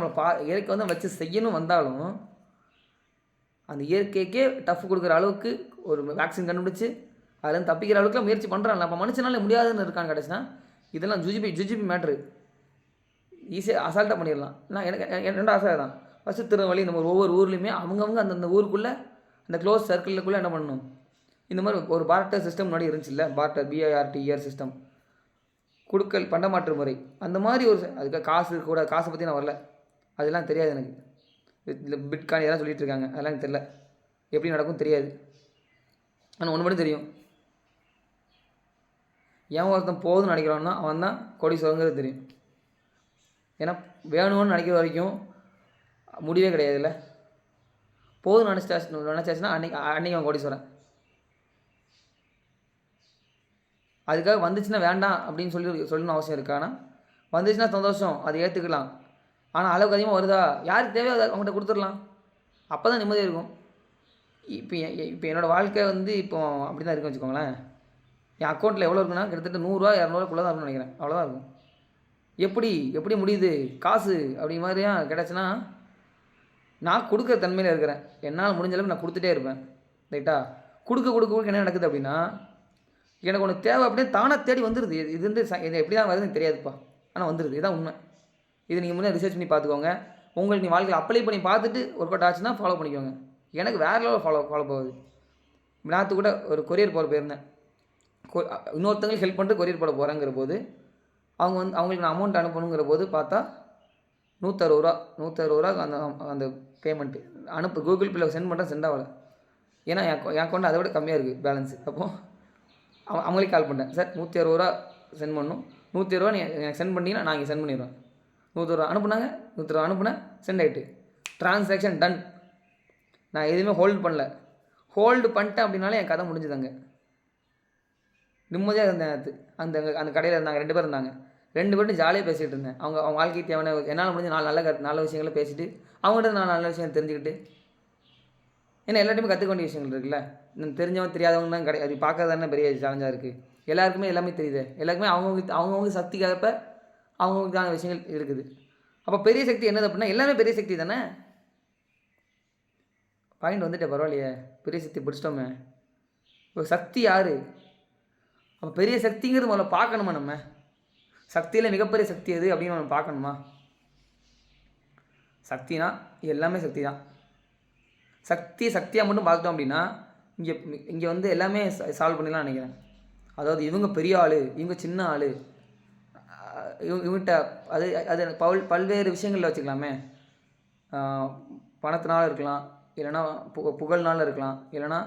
இயற்கை வந்து வச்சு செய்யணும் வந்தாலும் அந்த இயற்கைக்கே டஃப் கொடுக்குற அளவுக்கு ஒரு வேக்சின் கண்டுபிடிச்சி அதுலேருந்து தப்பிக்கிற அளவுக்குலாம் முயற்சி பண்ணுறாங்க. அப்போ மனுஷனால முடியாதுன்னு இருக்கான்னு கிடச்சுன்னா இதெல்லாம் ஜுஜிபி மேட்ரு ஈஸியாக அசால்ட்டாக பண்ணிடலாம். எனக்கு என்னோட ஆசை தான். ஃபஸ்ட்டு திருநெல்வேலி இந்த மாதிரி ஒவ்வொரு ஊர்லேயுமே அவங்கவுங்க அந்தந்த ஊருக்குள்ளே அந்த க்ளோஸ் சர்க்கிளுக்குள்ளே என்ன பண்ணணும், இந்த மாதிரி ஒரு பார்ட்டர் சிஸ்டம் முன்னாடி இருந்துச்சுல்ல, BARTER சிஸ்டம், குடுக்கல் பண்டமாற்று முறை. அந்த மாதிரி அதுக்கு காசை பற்றி நான் வரல, அதெல்லாம் தெரியாது எனக்கு. இதில் பிட்காயின் எல்லாம் சொல்லிகிட்டு இருக்காங்க, அதெல்லாம் எனக்கு தெரியல, எப்படி நடக்கும் தெரியாது. ஆனால் ஒன்று மட்டும் தெரியும், ஏன் ஒருத்தன் போதும்னு நினைக்கிறான்னா அவன் தான் கோடீஸ்வரங்கிறது தெரியும். ஏன்னா வேணும்னு நினைக்கிற வரைக்கும் முடிவே கிடையாதுல்ல. போதும் நினச்சாச்சுன்னா அன்னைக்கு அவன் கோடீஸ்வரன். அதுக்காக வந்துச்சுன்னா வேண்டாம் அப்படின்னு சொல்லணும்னு அவசியம் இருக்கா? ஆனால் வந்துச்சுன்னா சந்தோஷம், அதை ஏற்றுக்கலாம். ஆனால் அளவுக்கு அதிகமாக வருதா, யாருக்கு தேவையோ அதை அவங்ககிட்ட கொடுத்துடலாம். அப்போ தான் நிம்மதியாக இருக்கும். இப்போ என்னோடய வாழ்க்கை வந்து இப்போ அப்படி தான் இருக்குன்னு வச்சுக்கோங்களேன். என் அக்கௌண்ட்டில் எவ்வளோ இருக்குன்னா கிட்டத்தட்ட 100 200 தான் இருக்குன்னு நினைக்கிறேன். அவ்வளோதான் இருக்கும். எப்படி முடியுது காசு அப்படி மாதிரியா கிடச்சுன்னா, நான் கொடுக்குற தன்மையில் இருக்கிறேன். என்னால் முடிஞ்ச அளவுக்கு நான் கொடுத்துட்டே இருப்பேன். ரைட்டா? கொடுக்க என்ன நடக்குது அப்படின்னா, எனக்கு ஒன்று தேவை அப்படியே தானாக தேடி வந்துடுது. இது வந்து இது எப்படி தான் வருதுன்னு தெரியாதுப்பா, ஆனால் வந்துடுது. இதுதான் உண்மை. இது நீங்கள் முன்னே ரிசர்ச் பண்ணி பார்த்துக்கோங்க. உங்களுக்கு நீ வாழ்க்கையில் அப்ளை பண்ணி பார்த்துட்டு ஒர்க் அவுட் ஆச்சுன்னா ஃபாலோ பண்ணிக்கோங்க. எனக்கு வேறு லெவலில் ஃபாலோ போகுது. நேற்று கூட ஒரு கொரியர் போட போயிருந்தேன். இன்னொருத்தங்களுக்கு ஹெல்ப் பண்ணிட்டு கொரியர் போட போகிறேங்கிற போது அவங்களுக்கு நான் அமௌண்ட் அனுப்பணுங்கிற போது பார்த்தா 160 ரூபா அந்த பேமெண்ட்டு கூகுள் பேயில் சென்ட் பண்ணுறேன், சென்ட் ஆகலை. ஏன்னா என் அக்கௌண்ட் அதை விட கம்மியாக இருக்குது பேலன்ஸு. அப்போது அவங்களே கால் பண்ணிட்டேன், சார் 160 ரூபா சென்ட் பண்ணணும், 160 ரூபா எனக்கு சென்ட் பண்ணிங்கன்னா நான் இங்கே சென்ட் பண்ணிடுவேன். 100 ரூபா அனுப்புனாங்க, 100 ரூபா அனுப்புனேன், சென்ட் ஆகிட்டு ட்ரான்சாக்ஷன் டன். நான் எதுவுமே ஹோல்டு பண்ணல. ஹோல்டு பண்ணிட்டேன் அப்படின்னாலே என் கதை முடிஞ்சுதாங்க. நிம்மதியாக இருந்தேன். நேற்று அந்த கடையில் இருந்தாங்க 2 பேர் இருந்தாங்க. 2 பேரும் ஜாலியாக பேசிகிட்டு இருந்தேன். அவங்க வாழ்க்கைக்கு தேவையான என்னால் முடிஞ்ச நல்ல விஷயங்களை பேசிட்டு அவங்கள்ட்ட நான் நல்ல விஷயம் தெரிஞ்சுக்கிட்டு, ஏன்னா எல்லாத்தையுமே கற்றுக்க வேண்டிய விஷயங்கள் இருக்குல்ல. தெரிஞ்சவங்க தெரியாதவங்க தான் அது பார்க்கறது தானே பெரிய சேலஞ்சாக இருக்குது. எல்லாருக்குமே எல்லாமே தெரியுது. எல்லாருக்குமே அவங்கவுங்க சக்திக்காகப்ப அவங்களுக்கான விஷயங்கள் இருக்குது. அப்போ பெரிய சக்தி என்னது அப்படின்னா, எல்லாமே பெரிய சக்தி தானே. பாயிண்ட் வந்துட்டே பரவாயில்லையே, பெரிய சக்தி பிடிச்சிட்டோமே. இப்போ சக்தி யார்? அப்போ பெரிய சக்திங்கிறது முதல்ல பார்க்கணுமா? நம்ம சக்தியில் மிகப்பெரிய சக்தி எது அப்படின்னு நம்ம பார்க்கணுமா? சக்தினா எல்லாமே சக்தி தான். சக்தியாக மட்டும் பார்த்துட்டோம் அப்படின்னா இங்கே வந்து எல்லாமே சால்வ் பண்ணிடலாம் நினைக்கிறேன். அதாவது இவங்க பெரிய ஆள், இவங்க சின்ன ஆள், இவங்ககிட்ட அது பல்வேறு விஷயங்களில் வச்சுக்கலாமே. பணத்தினால இருக்கலாம், இல்லைன்னா புகழ்னால இருக்கலாம், இல்லைன்னா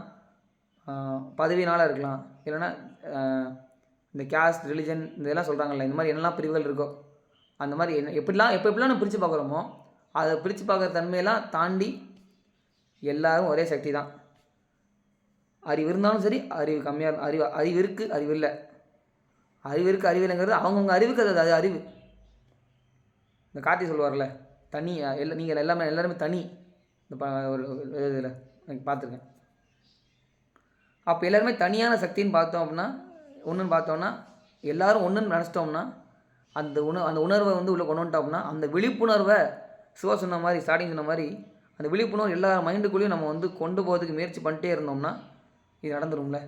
பதவினால் இருக்கலாம், இல்லைன்னா இந்த கேஸ்ட் ரிலிஜன் இதெல்லாம் சொல்கிறாங்கல்ல, இந்த மாதிரி என்னெல்லாம் பிரிவுகள் இருக்கோ அந்த மாதிரி எப்படிலாம் நம்ம பிரித்து பார்க்குறோமோ அதை பிரித்து பார்க்குற தன்மையெல்லாம் தாண்டி எல்லாரும் ஒரே சக்தி தான். அறிவு இருந்தாலும் சரி, அறிவு கம்மியாக அறிவு இருக்குது, அறிவு இல்லை. அறிவில்லைங்கிறது அவங்கவுங்க அறிவுக்கு அது அறிவு. இந்த கார்த்தி சொல்லுவார்ல, தனி நீங்கள் எல்லாருமே தனி. இந்த ஒரு இதில் எனக்கு பார்த்துருக்கேன். அப்போ எல்லாருமே தனியான சக்தின்னு பார்த்தோம் அப்படின்னா, ஒன்றுன்னு பார்த்தோம்னா, எல்லோரும் ஒன்றுன்னு நினச்சிட்டோம்னா, அந்த உணர்வை வந்து உள்ளே கொண்டு வந்துட்டோம்னா, அந்த விழிப்புணர்வை சிவா சொன்ன மாதிரி, ஸ்டார்டிங் சொன்ன மாதிரி, அந்த விழிப்புணர்வு எல்லா மைண்டுக்குள்ளேயும் நம்ம வந்து கொண்டு போகிறதுக்கு முயற்சி பண்ணிட்டே இருந்தோம்னா இது நடந்துரும்ல.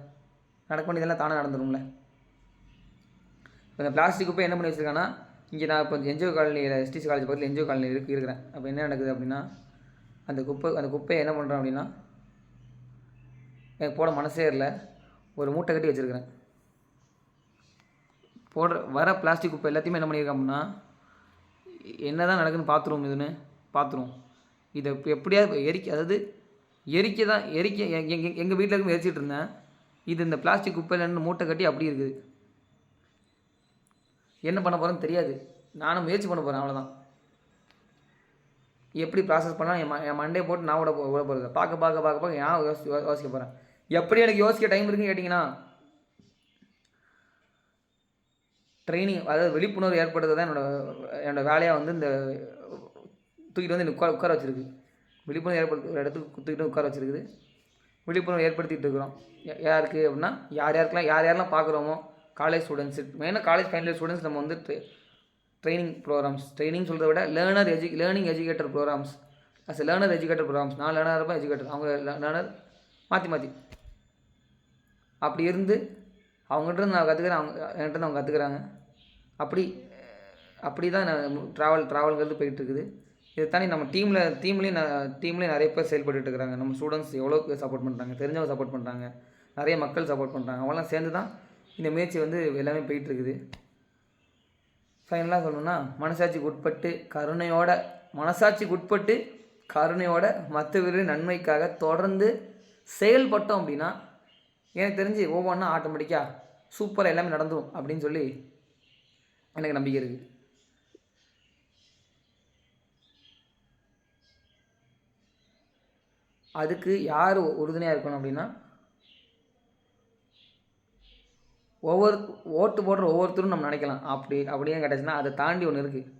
நடக்க வேண்டியதெல்லாம் தானே நடந்துரும்ல. இப்போ இந்த பிளாஸ்டிக் குப்பை என்ன பண்ணி வச்சுருக்காங்கன்னா, இங்கே நான் இப்போ என்ஜிஓ காலனியில் எஸ்டிசி காலேஜ் பக்கத்தில் என்ஜிஓ காலனி இருக்கிறேன். அப்போ என்ன நடக்குது அப்படின்னா, அந்த குப்பையை என்ன பண்ணுறேன் அப்படின்னா, எனக்கு போட மனசே இல்லை, ஒரு மூட்டை கட்டி வச்சுருக்கிறேன். வர பிளாஸ்டிக் குப்பை எல்லாத்தையுமே என்ன பண்ணியிருக்கேன் அப்படின்னா, என்ன தான் நடக்குதுன்னு பார்த்துருவோம். இதை எப்படியாவது அதாவது எங்கள் வீட்டில் இருக்கும் எரிச்சிட்டு இருந்தேன். இது இந்த பிளாஸ்டிக் குப்பையில் மூட்டை கட்டி அப்படி இருக்குது. என்ன பண்ண போகிறேன்னு தெரியாது, நானும் முயற்சி பண்ண போகிறேன், அவ்வளோதான். எப்படி ப்ராசஸ் பண்ணால் என் மண்டையை போட்டு நான் விட போகிறது பார்க்க நான் யோசிக்க போகிறேன். எப்படி எனக்கு யோசிக்க டைம் இருக்குன்னு கேட்டிங்கன்னா, ட்ரைனிங், அதாவது விழிப்புணர்வு ஏற்படுறது தான் என்னோடய வேலையாக வந்து இந்த தூக்கிட்டு வந்து உட்கார வச்சுருக்கு. விழிப்புணர்வு ஏற்படுத்த ஒரு இடத்துக்கு தூக்கிட்டு உட்கார வச்சுருக்குது. விழிப்புணர்வு ஏற்படுத்திகிட்டு இருக்கிறோம். யாருக்கு அப்படின்னா, யாரெல்லாம் பார்க்குறோமோ, காலேஜ் ஸ்டூடெண்ட்ஸு, மெயினாக காலேஜ் ஃபைனல் இயர் ஸ்டூடெண்ட்ஸ் நம்ம வந்து ட்ரைனிங் ப்ரோக்ராம்ஸ், ட்ரைனிங் சொல்கிறத விட learning educator programs, learner educator programs. நான் லேர்னராக இருப்பேன், எஜுகேட்டர், அவங்க லேர்னர், மாற்றி அப்படி இருந்து அவங்ககிட்ட நான் கற்றுக்கிறேன், என்கிட்ட அவங்க கற்றுக்குறாங்க. அப்படி தான் நான் ட்ராவல்ங்கிறது போயிட்டுருக்குது. இதை தாண்டி நம்ம டீம்லேயும் நிறைய பேர் செயல்பட்டு இருக்கிறாங்க. நம்ம ஸ்டூடெண்ட்ஸ் எவ்வளோ பேர் சப்போர்ட் பண்ணுறாங்க, தெரிஞ்சவங்க சப்போர்ட் பண்ணுறாங்க, நிறைய மக்கள் சப்போர்ட் பண்ணுறாங்க. அவங்களாம் சேர்ந்து தான் இந்த முயற்சி வந்து எல்லாமே போயிட்டுருக்குது. ஃபைனலாக சொல்லணும்னா, மனசாட்சிக்கு உட்பட்டு கருணையோட மற்றவர்களின் நன்மைக்காக தொடர்ந்து செயல்பட்டோம் அப்படின்னா எனக்கு தெரிஞ்சு ஒவ்வொன்றா ஆட்டோமேட்டிக்காக சூப்பராக எல்லாமே நடந்துடும் அப்படின்னு சொல்லி எனக்கு நம்பிக்கை இருக்குது. அதுக்கு யார் உறுதுணையாக இருக்கணும் அப்படின்னா, ஓட்டு போடுற ஒவ்வொருத்தரும் நம்ம நினைக்கலாம் அப்படின்னு கேட்டாச்சுன்னா அதை தாண்டி ஒன்று இருக்குது.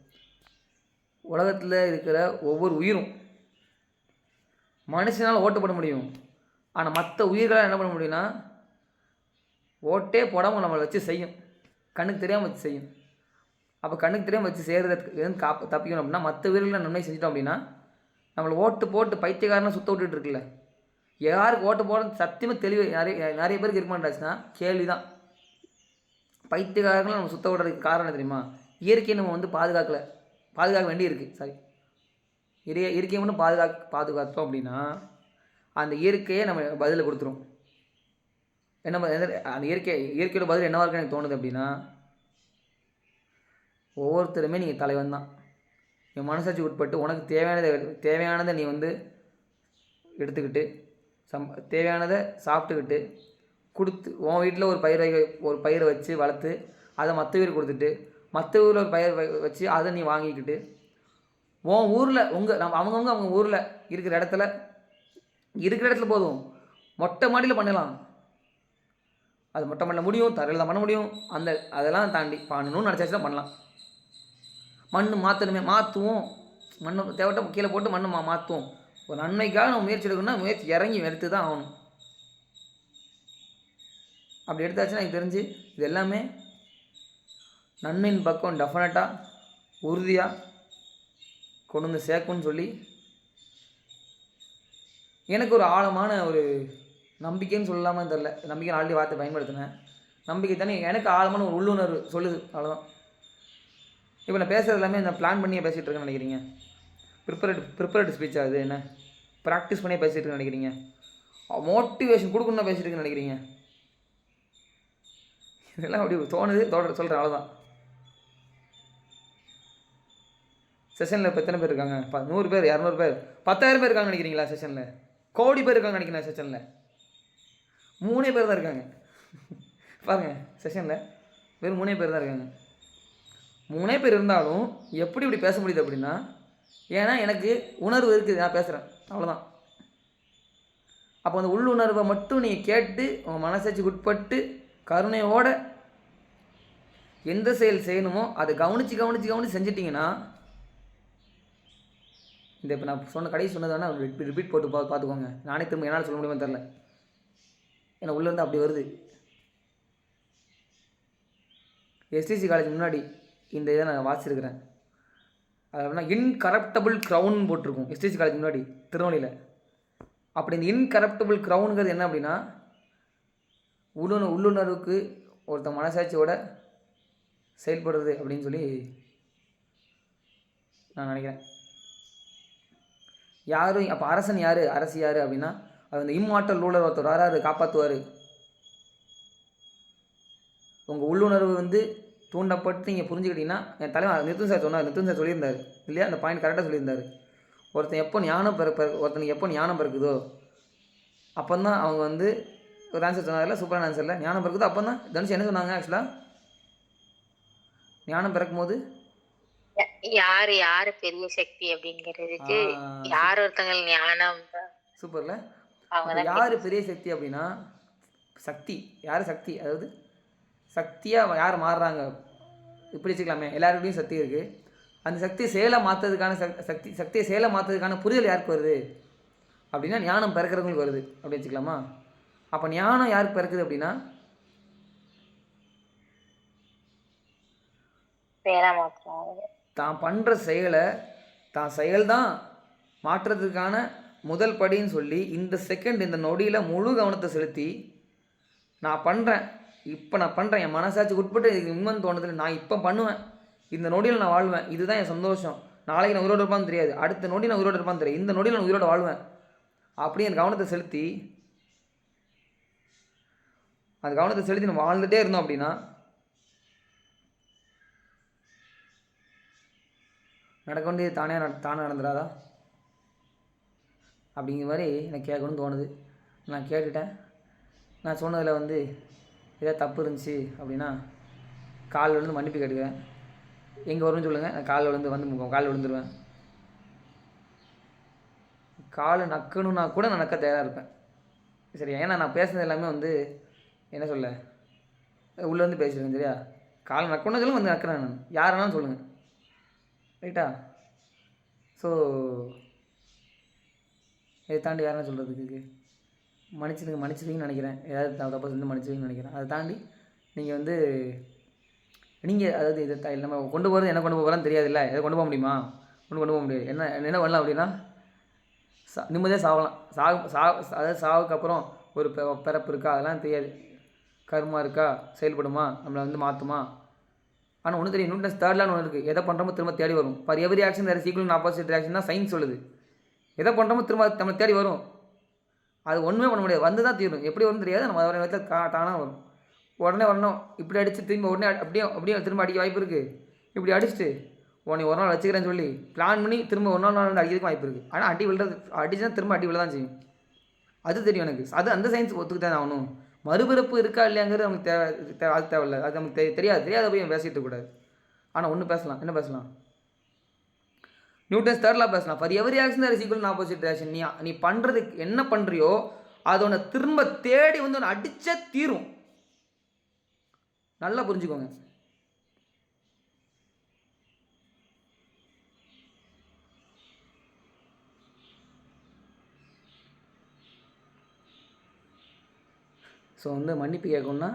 உலகத்தில் இருக்கிற ஒவ்வொரு உயிரும் மனுஷனால் ஓட்டு போட முடியும். ஆனால் மற்ற உயிர்களால் என்ன பண்ண முடியும்னா ஓட்டே போடாமல் நம்மளை வச்சு செய்யும், கண்ணுக்கு தெரியாமல் வச்சு செய்யும். அப்போ கண்ணுக்கு தெரியாமல் வச்சு செய்கிறதுக்கு தப்பிக்கணும் அப்படின்னா மற்ற உயிர்களை நன்மை செஞ்சிட்டோம் அப்படின்னா நம்மளை ஓட்டு போட்டு பைத்தியக்காரனை சுத்த விட்டுட்டு இருக்குல்ல, யாருக்கு ஓட்டு போட சத்தியமாக தெளிவு நிறைய பேருக்கு இருக்க மாட்டாச்சுன்னா கேள்வி தான். பைத்தியக்காரங்களை நம்ம சுத்த விடுறதுக்கு காரணம் தெரியுமா? இயற்கையை நம்ம வந்து பாதுகாக்க வேண்டி இருக்குது. சாரி, இயற்கையை மட்டும் பாதுகாத்தோம் அப்படின்னா அந்த இயற்கையை நம்ம பதிலை கொடுத்துரும். என்ன அந்த இயற்கையோட பதில் என்னவா இருக்குன்னு எனக்கு தோணுது அப்படின்னா, ஒவ்வொருத்தருமே நீங்கள் தலைவன் தான். என் மனசாட்சி உட்பட்டு உனக்கு தேவையானதை நீ வந்து எடுத்துக்கிட்டு தேவையானதை சாப்பிட்டுக்கிட்டு கொடுத்து உன் வீட்டில் ஒரு பயிரை வச்சு வளர்த்து அதை மற்ற வீடு கொடுத்துட்டு மற்ற ஊரில் ஒரு பயிர் வச்சு அதை நீ வாங்கிக்கிட்டு உன் ஊரில் அவங்க ஊரில் இருக்கிற இடத்துல போதும் மொட்டை மாடியில் பண்ணலாம். அது மொட்டை மாடியில் முடியும், தரையில் தான் பண்ண முடியும். அதெல்லாம் தாண்டி பண்ணணும்னு நினச்சாச்சுன்னா பண்ணலாம். மண் மாற்றுவோம். மண்ணை தேவட்ட கீழே போட்டு மண்ணை மாற்றுவோம். ஒரு நன்மைக்காக நம்ம முயற்சி எடுக்கணும்னா இறங்கி எடுத்து தான் ஆகணும். அப்படி எடுத்தாச்சுன்னா எனக்கு தெரிஞ்சு இது எல்லாமே நன்மையின் பக்கம் டெஃபினட்டாக உறுதியாக கொண்டு வந்து சேர்க்கும்னு சொல்லி எனக்கு ஒரு ஆழமான ஒரு நம்பிக்கைன்னு சொல்லலாமா தெரில. நம்பிக்கை ஆல்ரெடி வார்த்தை பயன்படுத்தினேன். நம்பிக்கை தானே எனக்கு ஆழமான ஒரு உள்ளுணர்வு சொல்லுது, அவ்வளோதான். இப்போ நான் பேசுகிறது எல்லாமே நான் பிளான் பண்ணியே பேசிகிட்டு இருக்கேன்னு நினைக்கிறீங்க? ப்ரிப்பரேட் ஸ்பீச் ஆகுது என்ன? ப்ராக்டிஸ் பண்ணியே பேசிகிட்டு இருக்கேன்னு நினைக்கிறீங்க? மோட்டிவேஷன் கொடுக்கணும்னு பேசிகிட்டு இருக்கேன்னு நினைக்கிறீங்க? இதெல்லாம் அப்படி தோணுது, சொல்கிறேன், அவ்வளோதான். செஷனில் இப்போ எத்தனை பேர் இருக்காங்க? 100 பேர், 200 பேர், 10,000 பேர் இருக்காங்கன்னு நினைக்கிறீங்களா? செஷனில் கோடி பேர் இருக்காங்கன்னு நினைக்கிறேன். செஷனில் 3 பேர் தான் இருக்காங்க. பாருங்கள், செஷனில் வெறும் 3 பேர் தான் இருக்காங்க. 3 பேர் இருந்தாலும் எப்படி இப்படி பேச முடியுது அப்படின்னா, ஏன்னா எனக்கு உணர்வு இருக்குது, நான் பேசுகிறேன், அவ்வளோதான். அப்போ அந்த உள்ளுணர்வை மட்டும் நீங்கள் கேட்டு உங்கள் மனசாட்சிக்கு உட்பட்டு கருணையோட எந்த செயல் செய்யணுமோ அதை கவனித்து செஞ்சிட்டிங்கன்னா, இந்த இப்போ நான் கடைசி சொன்னது வேணால் ரிப்பீட் போட்டு பார்த்துக்கோங்க. நானே திரும்ப என்னால் சொல்ல முடியுமா தெரில, ஏன்னா உள்ளேருந்து அப்படி வருது. எஸ்டிசி காலேஜ் முன்னாடி இந்த இதை நான் வாசிச்சிருக்கிறேன். அது அப்படின்னா இன்கரப்டபிள் க்ரௌன் போட்டிருக்கும் எஸ்டிசி காலேஜ் முன்னாடி திருநெல்வேலியில். அப்படி இந்த இன்கரப்டபிள் க்ரௌனுங்கிறது என்ன அப்படின்னா, உள்ளுணர்வுக்கு ஒருத்த மனசாட்சியோட செயல்படுறது அப்படின்னு சொல்லி நான் நினைக்கிறேன். யாரும் அப்போ அரசன் யார், அரசு யார் அப்படின்னா, அது அந்த இம்மார்டல் ரூலர் ஒருத்தர் வராரு, காப்பாற்றுவார். உங்கள் உள்ளுணர்வு வந்து தூண்டப்பட்டு நீங்கள் புரிஞ்சுக்கிட்டீங்கன்னா, என் தலைவர் நிதின் சார் சொல்லியிருந்தார் இல்லையா, அந்த பாயிண்ட் கரெக்டாக சொல்லியிருந்தார். ஒருத்தனுக்கு எப்போ ஞானம் பிறக்குதோ அப்போ தான் அவங்க வந்து ஒரு ஆன்சர் சொன்னார்ல, சூப்பரான ஆன்சரில் ஞானம் பிறக்குதோ அப்போ தான் தனுஷ் என்ன சொன்னாங்க? ஆக்சுவலாக ஞானம் பிறக்கும் போது யாரு பெரிய சக்தி அப்படிங்கிறதுக்கு யார் ஒருத்தங்க ஞானம் சூப்பர்ல. யாரு பெரிய சக்தி அப்படின்னா, சக்தி யார் சக்தி, அதாவது சக்தியாக யார் மாறுறாங்க இப்படி வச்சுக்கலாமே. எல்லாருக்கிட்டையும் சக்தி இருக்குது. அந்த சக்தியை செயலை மாற்றுறதுக்கான சக்தியை செயலை மாற்றுறதுக்கான புரிதல் யாருக்கு வருது அப்படின்னா, ஞானம் பிறக்கிறவங்களுக்கு வருது அப்படி வச்சுக்கலாமா. அப்போ ஞானம் யாருக்கு பிறக்குது அப்படின்னா, தான் பண்ணுற செயலை தான் செயல்தான் மாற்றுறதுக்கான முதல் படின்னு சொல்லி இந்த செகண்ட் இந்த நொடியில் முழு கவனத்தை செலுத்தி நான் பண்ணுறேன், இப்போ நான் பண்ணுறேன், என் மனசாட்சி உட்பட்டு இதுக்கு உண்மைன்னு தோணுதில்லை, நான் இப்போ பண்ணுவேன், இந்த நொடியில் நான் வாழ்வேன், இதுதான் என் சந்தோஷம், நாளைக்கு நான் உயிரோடு இருப்பான்னு தெரியாது, அடுத்த நொடி நான் உயிரோடு இருப்பான்னு தெரியாது, இந்த நொடியில் நான் உயிரோடு வாழ்வேன் அப்படி என் கவனத்தை செலுத்தி அந்த கவனத்தை செலுத்தி நம்ம வாழ்ந்துகிட்டே இருந்தோம் அப்படின்னா நடக்க வேண்டியது தானே நடந்துடாதா அப்படிங்கிற மாதிரி எனக்கு கேட்கணும்னு தோணுது. நான் கேட்டுட்டேன். நான் சொன்னதில் வந்து ஏதாவது தப்பு இருந்துச்சு அப்படின்னா காலில் விழுந்து மன்னிப்பு கேட்டுக்கிறேன். எங்கே வரும்னு சொல்லுங்கள், நான் காலில் காலில் விழுந்துருவேன். காலை நக்கணுன்னா கூட நான் நக்க தயாராக இருப்பேன். சரியா? ஏன்னா நான் பேசுனது எல்லாமே வந்து என்ன சொல்ல, உள்ளேருந்து பேசிடுவேன். சரியா? காலை நக்கணும்னா சொல்லுங்க, வந்து நக்கிறேன் நான். யாருன்னாலும் சொல்லுங்கள். ரைட்டா? ஸோ இதை தாண்டி யாருன்னா சொல்கிறதுக்கு மன்னிச்சிருங்கன்னு நினைக்கிறேன். ஏதாவது தப்பாக செஞ்சு மன்னிச்சிருங்கன்னு நினைக்கிறேன். அதை தாண்டி நீங்கள் வந்து நீங்கள் அதாவது இதை நம்ம கொண்டு போகிறது என்ன கொண்டு போகிறான்னு தெரியாதுல்ல. எதை கொண்டு போக முடியுமா? ஒன்றும் கொண்டு போக முடியாது. என்ன பண்ணலாம் அப்படின்னா நிம்மதியாக சாகலாம். அதாவது சாவுக்கு அப்புறம் ஒரு பிறப்பு இருக்கா அதெல்லாம் தெரியாது. கர்மா இருக்கா, செயல்படுமா, நம்மளை வந்து மாற்றுமா. ஆனால் ஒன்று தெரியும், நியூட்டன்ஸ் தேர்ட் லான்னு ஒன்று இருக்குது. எதை பண்ணுறோமோ திரும்ப தேடி வரும். For every action there is equal and opposite reaction தான் சயின்ஸ் சொல்லுது. எதை பண்ணுறோமோ திரும்ப நம்மளை தேடி வரும். அது ஒன்றுமே பண்ண முடியாது, வந்து தான் தீரும். எப்படி வரும்னு தெரியாது, நம்ம வர நேரத்தில் தானாக வரும். உடனே வரணும், இப்படி அடித்து திரும்பி உடனே அப்படியே திரும்ப அடிக்க வாய்ப்பு இருக்குது. இப்படி அடிச்சுட்டு உன்னை ஒரு நாள் வச்சுக்கிறேன்னு சொல்லி பிளான் பண்ணி திரும்ப ஒரு நாள் வந்து அடிக்கிறதுக்கு வாய்ப்பு இருக்குது. ஆனால் அடிச்சுன்னா திரும்ப அடி விழ தான் செய்யும். அது தெரியும் எனக்கு. அந்த சயின்ஸ் ஒத்துக்கிட்டே ஆகணும். மறுபிறப்பு இருக்கா இல்லையாங்கிறது நமக்கு அது தேவையில்லை. அது நமக்கு தெரியாத போய் பேசிட்டு கூடாது. ஆனால் ஒன்று பேசலாம். என்ன பேசலாம்? நியூட்டன்ஸ் தேர்ட் லா பேசலாம். For every action there is equal and opposite reaction. நீ பண்ணுறதுக்கு என்ன பண்ணுறியோ அது உன்னை திரும்ப தேடி வந்து உன்னை அடிச்சே தீரும். நல்லா புரிஞ்சுக்கோங்க. ஸோ வந்து மன்னிப்பு கேட்கணுன்னா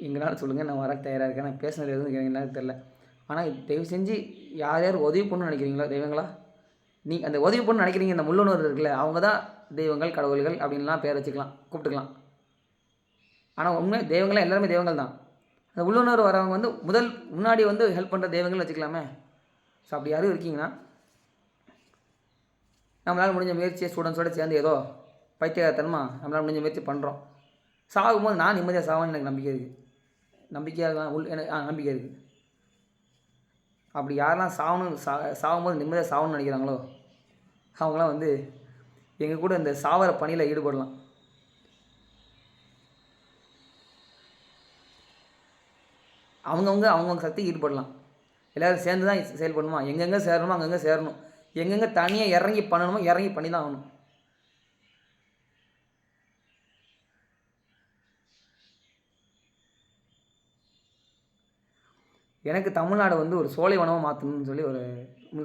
எங்களால் சொல்லுங்கள், நான் வர தயாராக இருக்கேன். நான் பேசினது எதுவும் எனக்கு தெரில. ஆனால் தயவு செஞ்சு யார் உதவி பண்ணணும்னு நினைக்கிறீங்களா தெய்வங்களா, அந்த உதவி பண்ணு நினைக்கிறீங்க, இந்த முள்ளுணர்வு இருக்குல்ல, அவங்க தான் தெய்வங்கள் கடவுள்கள் அப்படின்லாம் பேர் வச்சுக்கலாம், கூப்பிட்டுக்கலாம். ஆனால் உண்மை தெய்வங்களாம் எல்லாருமே தெய்வங்கள் தான். அந்த உள்ளுணர்வு வரவங்க வந்து முன்னாடி வந்து ஹெல்ப் பண்ணுற தெய்வங்கள் வச்சுக்கலாமே. ஸோ அப்படி யாரும் இருக்கீங்கன்னா நம்மளால் முடிஞ்ச முயற்சியை ஸ்டூடெண்ட்ஸோடு சேர்ந்து ஏதோ பைத்தியகாரத்தனமாக நம்மளால் முடிஞ்ச முயற்சி பண்ணுறோம். சாகும்போது நான் நிம்மதியாக சாவான்னு எனக்கு நம்பிக்கை இருக்குது. நம்பிக்கை இருக்குது. அப்படி யாரெல்லாம் சாகும்போது நிம்மதியாக சாகணும்னு நினைக்கிறாங்களோ அவங்களாம் வந்து எங்கள் கூட இந்த சாவர பணியில் ஈடுபடலாம். அவங்கவுங்க சக்தி ஈடுபடலாம். எல்லோரும் சேர்ந்து தான் செயல்படணுமா? எங்கெங்கே சேரணுமோ அங்கங்கே சேரணும். எங்கெங்கே தனியாக இறங்கி பண்ணணுமோ இறங்கி பண்ணி தான் ஆகணும். எனக்கு தமிழ்நாடு வந்து ஒரு சோலைவனமாக மாற்றணும்னு சொல்லி ஒரு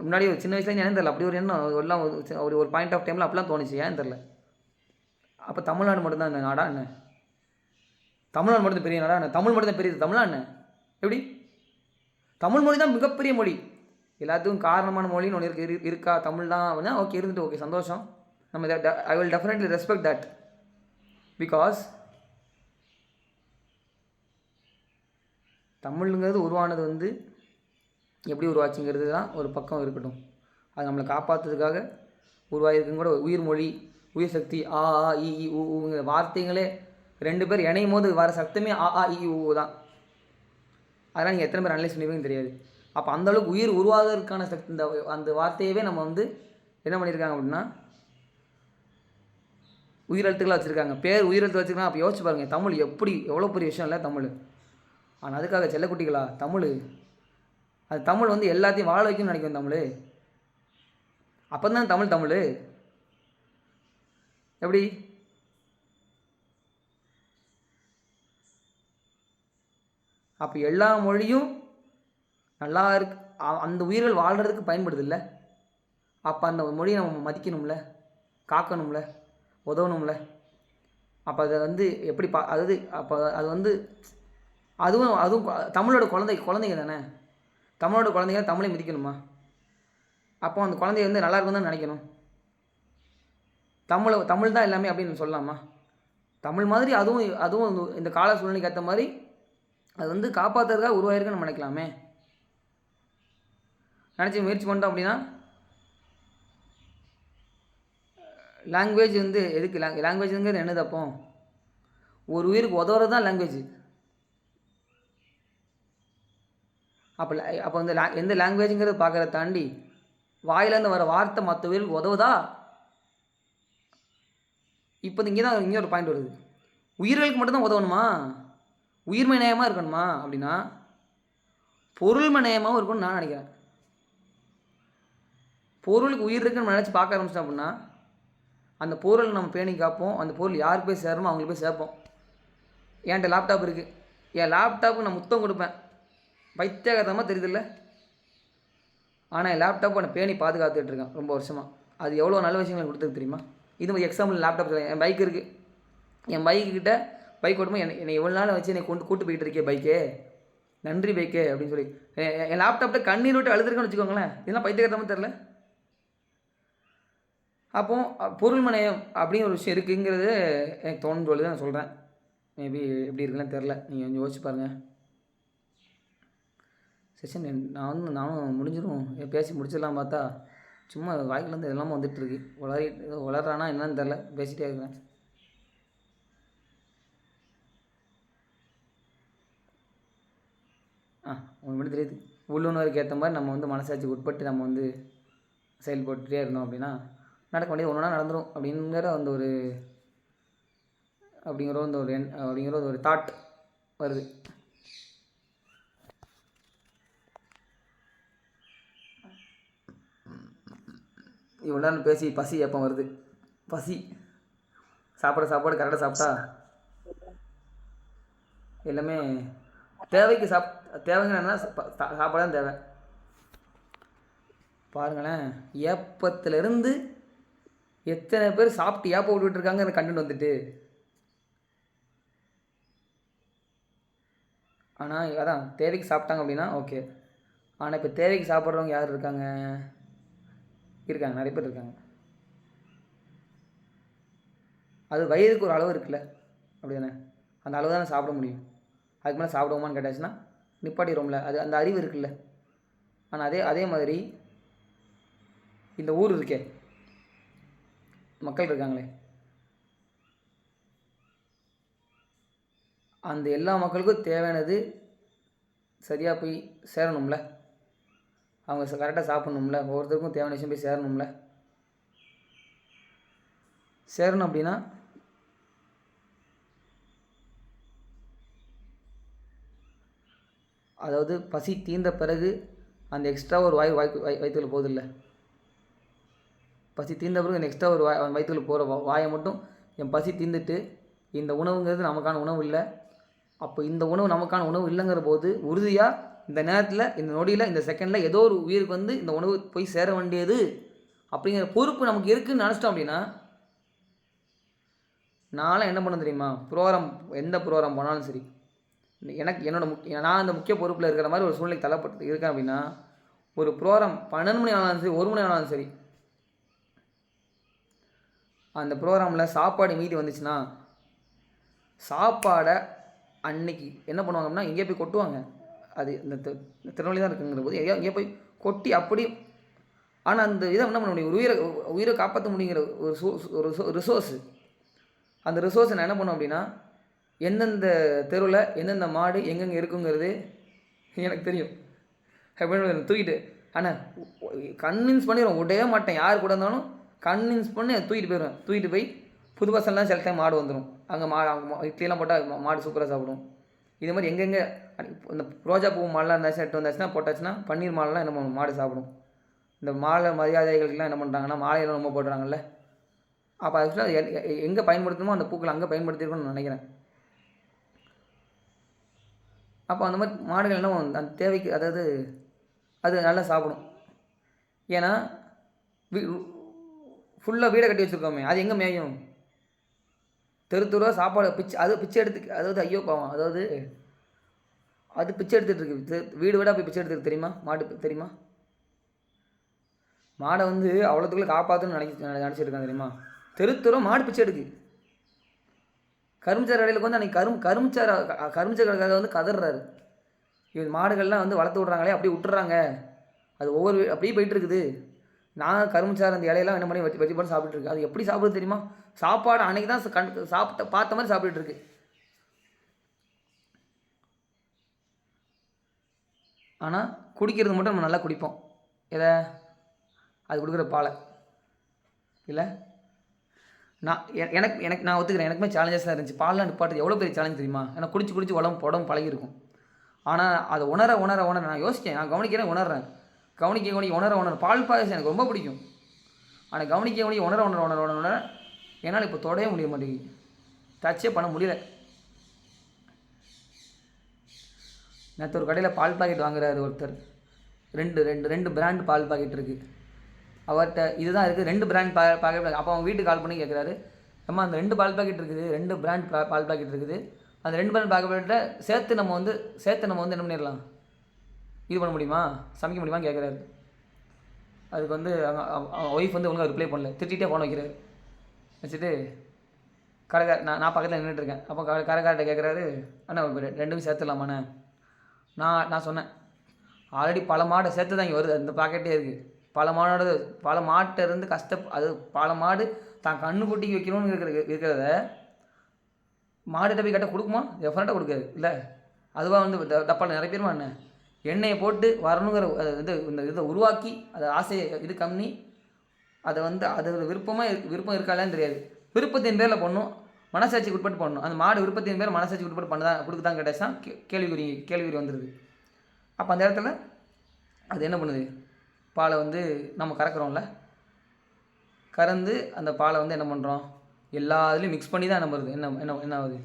முன்னாடி ஒரு சின்ன வயசுல ஏன்னு தெரில, அப்படி ஒரு எண்ணம் எல்லாம் ஒரு பாயிண்ட் ஆஃப் டைமில் அப்படிலாம் தோணுச்சு. ஏன்னு தெரில. அப்போ தமிழ்நாடு மட்டும்தான் இந்த நாடா என்ன? தமிழ்நாடு மட்டும் பெரிய நாடா என்ன? தமிழ் மட்டும் தான் பெரிய தமிழா என்ன? எப்படி? தமிழ் மொழி தான் மிகப்பெரிய மொழி, எல்லாத்துக்கும் காரணமான மொழின்னு ஒன்று இருக்கா? தமிழ் தான் அப்படின்னா ஓகே, இருந்துட்டு ஓகே, சந்தோஷம். நம்ம I will definitely respect that. Because தமிழுங்கிறது உருவானது வந்து எப்படி உருவாச்சுங்கிறது தான் ஒரு பக்கம் இருக்கட்டும். அது நம்மளை காப்பாற்றுறதுக்காக உருவாகிருக்குன்னு கூட உயிர் மொழி, உயிர் சக்தி, ஆ ஆ இ இ ஊங்கிற வார்த்தைங்களே 2 பேர் இணையும் போது வர சத்தமே ஆ ஆ இ ஊ தான். அதெல்லாம் நீங்கள் எத்தனை பேர் அனலைஸ் பண்ணிப்பீங்கன்னு தெரியாது. அப்போ அந்தளவுக்கு உயிர் உருவாகிறதுக்கான சக்தி அந்த வார்த்தையவே நம்ம வந்து என்ன பண்ணியிருக்காங்க அப்படின்னா உயிரெழுத்துக்களாக வச்சுருக்காங்க. பேர் உயிரெழுத்து வச்சுருக்காங்க. அப்போ யோசிச்சு பாருங்கள், தமிழ் எவ்வளோ பெரிய விஷயம் இல்லை தமிழ். ஆனால் அதுக்காக செல்லக்குட்டிகளா அது தமிழ் வந்து எல்லாத்தையும் வாழ வைக்கணும்னு நினைக்கும் தமிழ். அப்போ தான் தமிழ் எப்படி? அப்போ எல்லா மொழியும் நல்லா இருக்கு, அந்த உயிர்கள் வாழ்கிறதுக்கு பயன்படுது இல்லை? அப்போ அந்த மொழியை நம்ம மதிக்கணும்ல, காக்கணும்ல, உதவணும்ல. அப்போ அதை வந்து எப்படி அதாவது அப்போ அது வந்து அதுவும் தமிழோட குழந்தைங்க தானே. தமிழோட குழந்தைங்க தமிழை மிதிக்கணுமா? அப்போ அந்த குழந்தைய வந்து நல்லா இருக்கும் தான் நினைக்கணும். தமிழ் தான் எல்லாமே அப்படின்னு சொல்லலாமா? தமிழ் மாதிரி அதுவும் இந்த கால சூழ்நிலைக்கு ஏற்ற மாதிரி அது வந்து காப்பாற்றுறதுக்காக உருவாயிருக்குன்னு நம்ம நினைக்கலாமே. நினச்சி முயற்சி பண்ணிட்டோம் அப்படின்னா லாங்குவேஜ் வந்து எதுக்கு? லாங்குவேஜுங்கிறது என்னது? ஒரு உயிருக்கு உதவுறது தான் லாங்குவேஜ். அப்போ வந்து எந்த லாங்குவேஜுங்கிறத பார்க்குறத தாண்டி வாயிலேருந்து வர வார்த்தை மற்ற உயிருக்கு உதவுதா? இப்போ இங்கே தான் ஒரு பாயிண்ட் வருது. உயிர்களுக்கு மட்டும்தான் உதவணுமா? உயிர்மை நேயமாக இருக்கணுமா? அப்படின்னா பொருள்மை நேயமாகவும் இருக்கணும்னு நான் நினைக்கிறேன். பொருளுக்கு உயிர் இருக்குன்னு நினச்சி பார்க்க ஆரம்பிச்சிட்டோம் அப்படின்னா அந்த பொருளை நம்ம பேணி காப்போம். அந்த பொருள் யாருக்கு போய் சேரணுமோ அவங்களுக்கு போய் சேர்ப்போம். என்கிட்ட லேப்டாப் இருக்குது, என் லேப்டாப்புக்கு நான் முத்தம் கொடுப்பேன், பைத்தியகாரமாக தெரியுதில்ல. ஆனால் என் லேப்டாப் நான் பேணி பாதுகாத்துட்டு இருக்கேன் ரொம்ப வருஷமாக. அது எவ்வளோ நல்ல விஷயங்கள் கொடுத்துருக்கு தெரியுமா? இது மாதிரி எக்ஸாம்பிள் லேப்டாப். என் பைக் இருக்குது, என் பைக்கிட்ட பைக் ஓட்டும்போது என்னை எவ்வளோ நாள் வச்சு என்னை கூட்டு போயிட்டு இருக்கே பைக்கே, நன்றி பைக்கே அப்படின்னு சொல்லி என் லேப்டாப்பில் கண்ணீர் விட்டு அழுதுருக்கேன்னு வச்சுக்கோங்களேன். இதெல்லாம் பைத்தியகாரமாக தெரில. அப்போ பொருள்மனையம் அப்படின்னு ஒரு விஷயம் இருக்குங்கிறது எனக்கு தோணுன்னு நான் சொல்கிறேன். மேபி எப்படி இருக்குன்னு தெரில, நீங்கள் கொஞ்சம் யோசிச்சு பாருங்கள். செஷன் நானும் முடிஞ்சிடும் பேசி முடிச்சிடலாம் பார்த்தா சும்மா வாய்க்குலேருந்து எல்லாமே வந்துட்டுருக்கு. வளர்றானா என்னன்னு தெரில, பேசிகிட்டே இருக்கிறேன். உங்களுக்கு மட்டும் தெரியுது, உள்ளுணர்வுக்கு ஏற்ற மாதிரி நம்ம மனசாட்சிக்கு உட்பட்டு நம்ம செயல்பட்டுகிட்டே இருந்தோம் அப்படின்னா நடக்க வேண்டியது ஒன்றா நடந்துடும் அப்படிங்கிற ஒரு தாட் வருது. இவ்வளோ நேரம் பேசி பசி எப்போ வருது? பசி சாப்பாடு கரெக்டாக சாப்பிட்டா எல்லாமே தேவைக்கு தேவைங்கன்னா சாப்பாடு தான் தேவை. பாருங்களேன், ஏப்பத்திலேருந்து எத்தனை பேர் சாப்பிட்டு ஏப்ப விட்டுட்ருக்காங்க அந்த கண்டென்ட் வந்துட்டு. ஆனால் அதான் தேவைக்கு சாப்பிட்டாங்க அப்படின்னா ஓகே. ஆனால் இப்போ தேவைக்கு சாப்பிட்றவங்க யார் இருக்காங்க? நிறைய பேர் இருக்காங்க. அது வயதுக்கு ஒரு அளவு இருக்குல்ல, அப்படி தானே? அந்த அளவு தானே சாப்பிட முடியும். அதுக்கு மேலே சாப்பிடுவோமான்னு கேட்டாச்சுன்னா நிப்பாட்டிடுவோம்ல. அது அந்த அறிவு இருக்குல்ல. ஆனால் அதே மாதிரி இந்த ஊர் இருக்கே, மக்கள் இருக்காங்களே, அந்த எல்லா மக்களுக்கும் தேவையானது சரியாக போய் சேரணும்ல. அவங்க கரெக்டாக சாப்பிட்ணும்ல. ஒவ்வொருத்தருக்கும் தேவையான விஷயம் போய் சேரணும்ல. சேரணும் அப்படின்னா அதாவது பசி தீர்ந்த பிறகு அந்த எக்ஸ்ட்ரா ஒரு வயிற்றுல போகுதில்ல. பசி தீர்ந்த பிறகு அந்த எக்ஸ்ட்ரா ஒரு வயிற்றுல போகிற வாயை மட்டும் என் பசி தீர்ந்துட்டு இந்த உணவுங்கிறது நமக்கான உணவு இல்லை, அப்போ இந்த உணவு நமக்கான உணவு இல்லைங்கிற போது உறுதியாக இந்த நேரத்தில், இந்த நொடியில், இந்த செகண்டில் ஏதோ ஒரு உயிருக்கு இந்த உணவு போய் சேர வேண்டியது அப்படிங்கிற பொறுப்பு நமக்கு இருக்குதுன்னு நினச்சிட்டோம் அப்படின்னா நான்லாம் என்ன பண்ண தெரியுமா? எந்த ப்ரோக்ராம் போனாலும் சரி, எனக்கு நான் அந்த முக்கிய பொறுப்பில் இருக்கிற மாதிரி ஒரு சூழ்நிலைக்கு தள்ளப்பட்டு இருக்கேன் அப்படின்னா ஒரு ப்ரோக்ராம் 12 மணி ஆனாலும் சரி, 1 மணி ஆனாலும் சரி, அந்த ப்ரோக்ராமில் சாப்பாடு மீதி வந்துச்சுன்னா சாப்பாடை அன்னைக்கு என்ன பண்ணுவாங்க அப்படின்னா எங்கேயோ போய் கொட்டுவாங்க. அது இந்த திருநெல்வேலி தான் இருக்குங்கிற போது எங்கேயோ போய் கொட்டி அப்படி. ஆனால் அந்த இதை என்ன பண்ண முடியும்? உயிரை காப்பாற்ற முடியுங்கிற ஒரு ரிசோர்ஸு. அந்த ரிசோர்ஸை நான் என்ன பண்ணுவேன் அப்படின்னா எந்தெந்த தெருவில் எந்தெந்த மாடு எங்கெங்கே இருக்குங்கிறது எனக்கு தெரியும். அப்படின்னு தூக்கிட்டு ஆனால் கன்வின்ஸ் பண்ணிடுவோம். விடவே மாட்டேன், யார் கூட இருந்தாலும் கன்வின்ஸ் பண்ணி தூக்கிட்டு போயிடுவேன். தூக்கிட்டு போய் புது பசங்கள்லாம் சில டைம் மாடு வந்துடும். அங்கே இட்லியெல்லாம் போட்டால் மாடு சூப்பராக சாப்பிடும். இது மாதிரி எங்கெங்கே இந்த ரோஜா பூ மாடெலாம் இருந்தாச்சுன்னா எட்டு வந்தாச்சுன்னா போட்டாச்சுன்னா பன்னீர் மாடெலாம் என்ன பண்ணும்? மாடு சாப்பிடும். இந்த மாலை மரியாதைகளுக்கெல்லாம் என்ன பண்ணுறாங்கன்னா மாலையெல்லாம் ரொம்ப போடுறாங்கல்ல. அப்போ ஆக்சுவலாக எங்கே பயன்படுத்தணுமோ அந்த பூக்களை அங்கே பயன்படுத்திருக்கணும்னு நினைக்கிறேன். அப்போ அந்த மாதிரி மாடுகள் என்ன அந்த தேவைக்கு, அதாவது அது நல்லா சாப்பிடும். ஏன்னா ஃபுல்லாக வீடை கட்டி வச்சுருக்கோமே, அது எங்கே மேயும்? தெருவாக சாப்பாடு பிச்சை எடுத்து, அதாவது ஐயோ பாவம், அதாவது அது பிச்சை எடுத்துகிட்டு இருக்கு. வீடு வீடாக போய் பிச்சை எடுத்துருக்கு தெரியுமா? மாடு தெரியுமா? மாடை அவ்வளோத்துக்குள்ளே காப்பாற்றுன்னு நினச்சிருக்காங்க தெரியுமா? தெருவாக மாடு பிச்சை எடுக்கு. கரும்புச்சார் கடையில் அன்றைக்கி கரும்புச்சார் கடைக்காரர் கதறாரு. இது மாடுகள்லாம் வளர்த்து விட்றாங்களே, அப்படியே விட்டுறாங்க, அது அப்படியே போயிட்டு இருக்குது. நான் கரும்புச்சார் அந்த இலையெல்லாம் என்ன பண்ணி வச்சு போட்டு சாப்பிட்டு இருக்கு. அது எப்படி சாப்பிடுது தெரியுமா? சாப்பாடு அன்றைக்கி தான் பார்த்த மாதிரி சாப்பிட்டுட்டு இருக்கு. ஆனால் குடிக்கிறது மட்டும் நம்ம நல்லா குடிப்போம். எதை? அது கொடுக்குற பாலை இல்லை. நான் எனக்கு எனக்கு நான் ஒத்துக்கிறேன், எனக்குமே சேலஞ்சஸாக இருந்துச்சு. பால்லாம் நிப்பாட்டுறது எவ்வளோ பெரிய சேலஞ்ச் தெரியுமா? ஏன்னா குடிச்சு உடம்பு பழகிருக்கும். ஆனால் அதை உணர நான் யோசித்தேன், நான் கவனிக்கிறேன், உணர்றேன், கவனிக்க உணர பால் பாயசம் எனக்கு ரொம்ப பிடிக்கும். ஆனால் கவனிக்க உணர என்னால் இப்போ தொடவே முடிய மாட்டேங்குது, டச்சே பண்ண முடியல. நேற்று ஒரு கடையில் பால் பாக்கெட் வாங்குறாரு ஒருத்தர், ரெண்டு பிராண்ட் பால் பாக்கெட் இருக்குது அவர்கிட்ட. இதுதான் இருக்குது, 2 பிராண்ட் பாக்கெட். அப்போ அவங்க வீட்டுக்கு கால் பண்ணி கேட்குறாரு, அம்மா அந்த 2 பால் பாக்கெட் இருக்குது, 2 பிராண்ட் பால் பாக்கெட் இருக்குது, அந்த 2 பிராண்ட் பாக்கெட்டில் சேர்த்து நம்ம வந்து என்ன பண்ணிடலாம், இது பண்ண முடியுமா, சமைக்க முடியுமான்னு கேட்குறாரு. அதுக்கு வந்து ஒய்ஃப் வந்து ஒழுங்காக ரிப்ளை பண்ணல, திட்டிகிட்டே ஃபோன் வைக்கிறாரு. வச்சுட்டு நான் பக்கத்தில் நின்றுட்டுருக்கேன். அப்போ கடைக்கார்ட்ட கேட்குறாரு, அண்ணா 2மே சேர்த்துடலாமாண்ணே? நான் சொன்னேன், ஆல்ரெடி பல மாடை சேர்த்து தான் இங்கே வருது, அந்த பாக்கெட்டே இருக்குது. பல மாட்டை இருந்து அது பல மாடு தான் கண்ணுக்குட்டிக்கு வைக்கணும்னு இருக்கிறத மாடுகிட்ட போய் கேட்டால் கொடுக்குமா? டெஃபரெண்ட்டாக கொடுக்காது இல்லை. அதுவாக வந்து டப்பால் நிறைய பேருமா என்ன எண்ணெயை போட்டு வரணுங்கிற இந்த இதை உருவாக்கி அதை ஆசையை இது கம்மி, அதை வந்து அது விருப்பம் இருக்காளான்னு தெரியாது. விருப்பத்தின் பேரில் பண்ணணும், மனசாட்சிக்கு உட்பட்டு பண்ணணும். அந்த மாடு விருப்பத்தின் பேர் மனசாட்சிக்கு உட்பட்டு கொடுக்குதான் கேட்டாச்சுன்னா கேள்விக்குறி வந்துடுது. அப்போ அந்த இடத்துல அது என்ன பண்ணுது, பாலை வந்து நம்ம கறக்குறோம்ல, கறந்து அந்த பாலை வந்து என்ன பண்ணுறோம், எல்லா இதுலேயும் மிக்ஸ் பண்ணி தான் வருது. என்ன ஆகுது,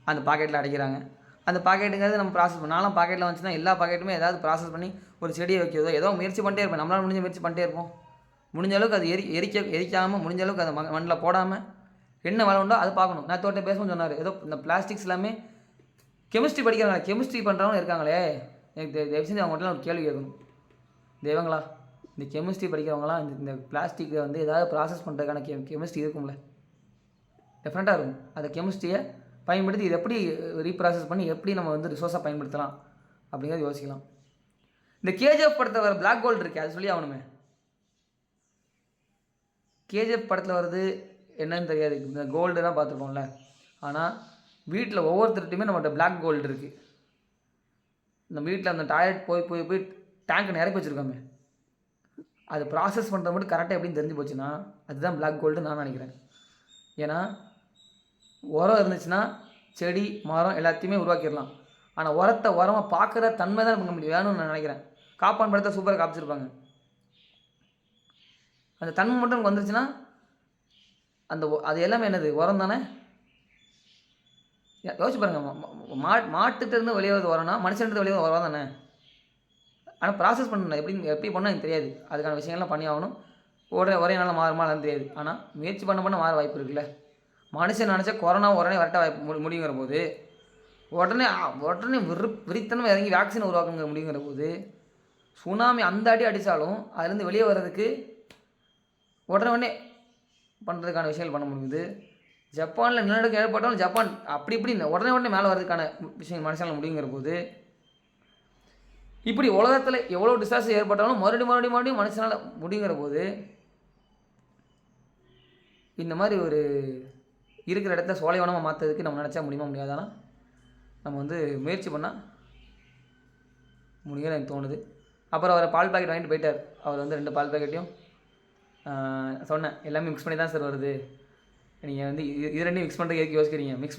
அந்த பாக்கெட்டில் அடைக்கிறாங்க. அந்த பாக்கெட்டுங்கிறது நம்ம ப்ராசஸ் பண்ண, நானும் பாக்கெட்டில் வந்துச்சுன்னா எல்லா பாக்கெட்டுமே ஏதாவது ப்ராசஸ் பண்ணி ஒரு செடியை வைக்கிறதோ ஏதோ முயற்சி பண்ணிட்டே இருப்பேன். நம்மளால் முடிஞ்ச முயற்சி பண்ணிட்டே இருப்போம். முடிஞ்ச அளவுக்கு அது எரிக்காமல், முடிஞ்ச அளவுக்கு அதை மண்ணில் போடாமல் என்ன வேலை உண்டோ அது பார்க்கணும். நான் தோட்ட பேசணும்னு சொன்னார், ஏதோ இந்த பிளாஸ்டிக்ஸ் எல்லாமே கெமிஸ்ட்ரி படிக்கிறாங்க, கெமிஸ்ட்ரி பண்ணுறவங்க இருக்காங்களே, எனக்கு தயவு செஞ்சு அவங்கள்ட்ட ஒரு கேள்வி கேட்கணும். தெய்வங்களா, இந்த கெமிஸ்ட்ரி படிக்கிறவங்களாம் இந்த பிளாஸ்டிக்கை வந்து ஏதாவது ப்ராசஸ் பண்ணுறதுக்கான கெமிஸ்ட்ரி இருக்கும்ல, டெஃபரெண்ட்டாக இருக்கும். அந்த கெமிஸ்ட்ரியை பயன்படுத்தி இதை எப்படி ரீப்ராசஸ் பண்ணி எப்படி நம்ம வந்து ரிசோர்ஸாக பயன்படுத்தலாம் அப்படிங்கிறத யோசிக்கலாம். இந்த கேஜிஎஃப் படத்தில் வர பிளாக் கோல்டு இருக்கே, அது சொல்லி ஆகணுமே. கேஜிஎஃப் படத்தில் வருது என்னன்னு தெரியாது, இந்த கோல்டு தான் பார்த்துருப்போம்ல. ஆனால் வீட்டில் ஒவ்வொருத்தருட்டையுமே நம்மகிட்ட பிளாக் கோல்டு இருக்குது. நம்ம வீட்டில் அந்த டாய்லெட் போய் டேங்க் நிரப்பி வச்சுருக்கோமே, அது ப்ராசஸ் பண்ணுறது மட்டும் கரெக்டாக எப்படின்னு தெரிஞ்சு போச்சுன்னா அதுதான் பிளாக் கோல்டு நான் நினைக்கிறேன். ஏன்னா உரம் இருந்துச்சுன்னா செடி மரம் எல்லாத்தையுமே உருவாக்கிடலாம். ஆனால் உரமாக பார்க்குற தன்மை தான் பண்ண முடியும் வேணும்னு நான் நினைக்கிறேன். காப்பான் படத்தை சூப்பராக காப்பிச்சிருப்பாங்க. அந்த தன்மை மட்டும் நமக்கு வந்துருச்சுன்னா அது எல்லாமே என்னது, உரம் தானே. யோசிச்சு பாருங்கள், மாட்டுகிட்டேருந்து வெளியே வருது உரம்னா மனுஷன்ட்டு வெளியே உரம் தானே. ஆனால் ப்ராசஸ் பண்ணணும், எப்படி பண்ணால் எனக்கு தெரியாது. அதுக்கான விஷயங்கள்லாம் பண்ணி ஆகணும். ஒரே நாளில் மாறுமான்னு தெரியாது. ஆனால் முயற்சி பண்ண மாற வாய்ப்பு இருக்குல்ல. மனுஷன் நினச்சா கொரோனா உடனே வரட்ட முடியுங்கிற போது உடனே விரித்தனம் இறங்கி வேக்சின் உருவாக்குங்கிற முடியுங்கிற போது சுனாமி அந்த அடித்தாலும் அதுலேருந்து வெளியே வர்றதுக்கு உடனே பண்ணுறதுக்கான விஷயங்கள் பண்ண முடியுது. ஜப்பானில் நிலநடுக்கம் ஏற்பட்டாலும் ஜப்பான் அப்படி இப்படி உடனே மேலே வர்றதுக்கான விஷயங்கள் மனுஷனால் முடியுங்கிற போது இப்படி உலகத்தில் எவ்வளோ டிசாஸ்டர் ஏற்பட்டாலும் மறுபடியும் மனுஷனால் முடியுங்கிற போது இந்த மாதிரி ஒரு இருக்கிற இடத்த சோலைவனமாக மாற்றுறதுக்கு நம்ம நினச்சா முடியாதானா நம்ம வந்து முயற்சி பண்ணால் முடியும்னு எனக்கு தோணுது. அப்புறம் அவர் பால் பாக்கெட் வாங்கிட்டு போயிட்டார். அவர் வந்து 2 பால் பாக்கெட்டையும் சொன்னேன், எல்லாமே மிக்ஸ் பண்ணி தான் சார் வருது, நீங்கள் வந்து இது ரெண்டையும் மிக்ஸ் பண்ணுறதுக்கு எதுக்கு யோசிக்கிறீங்க, மிக்ஸ்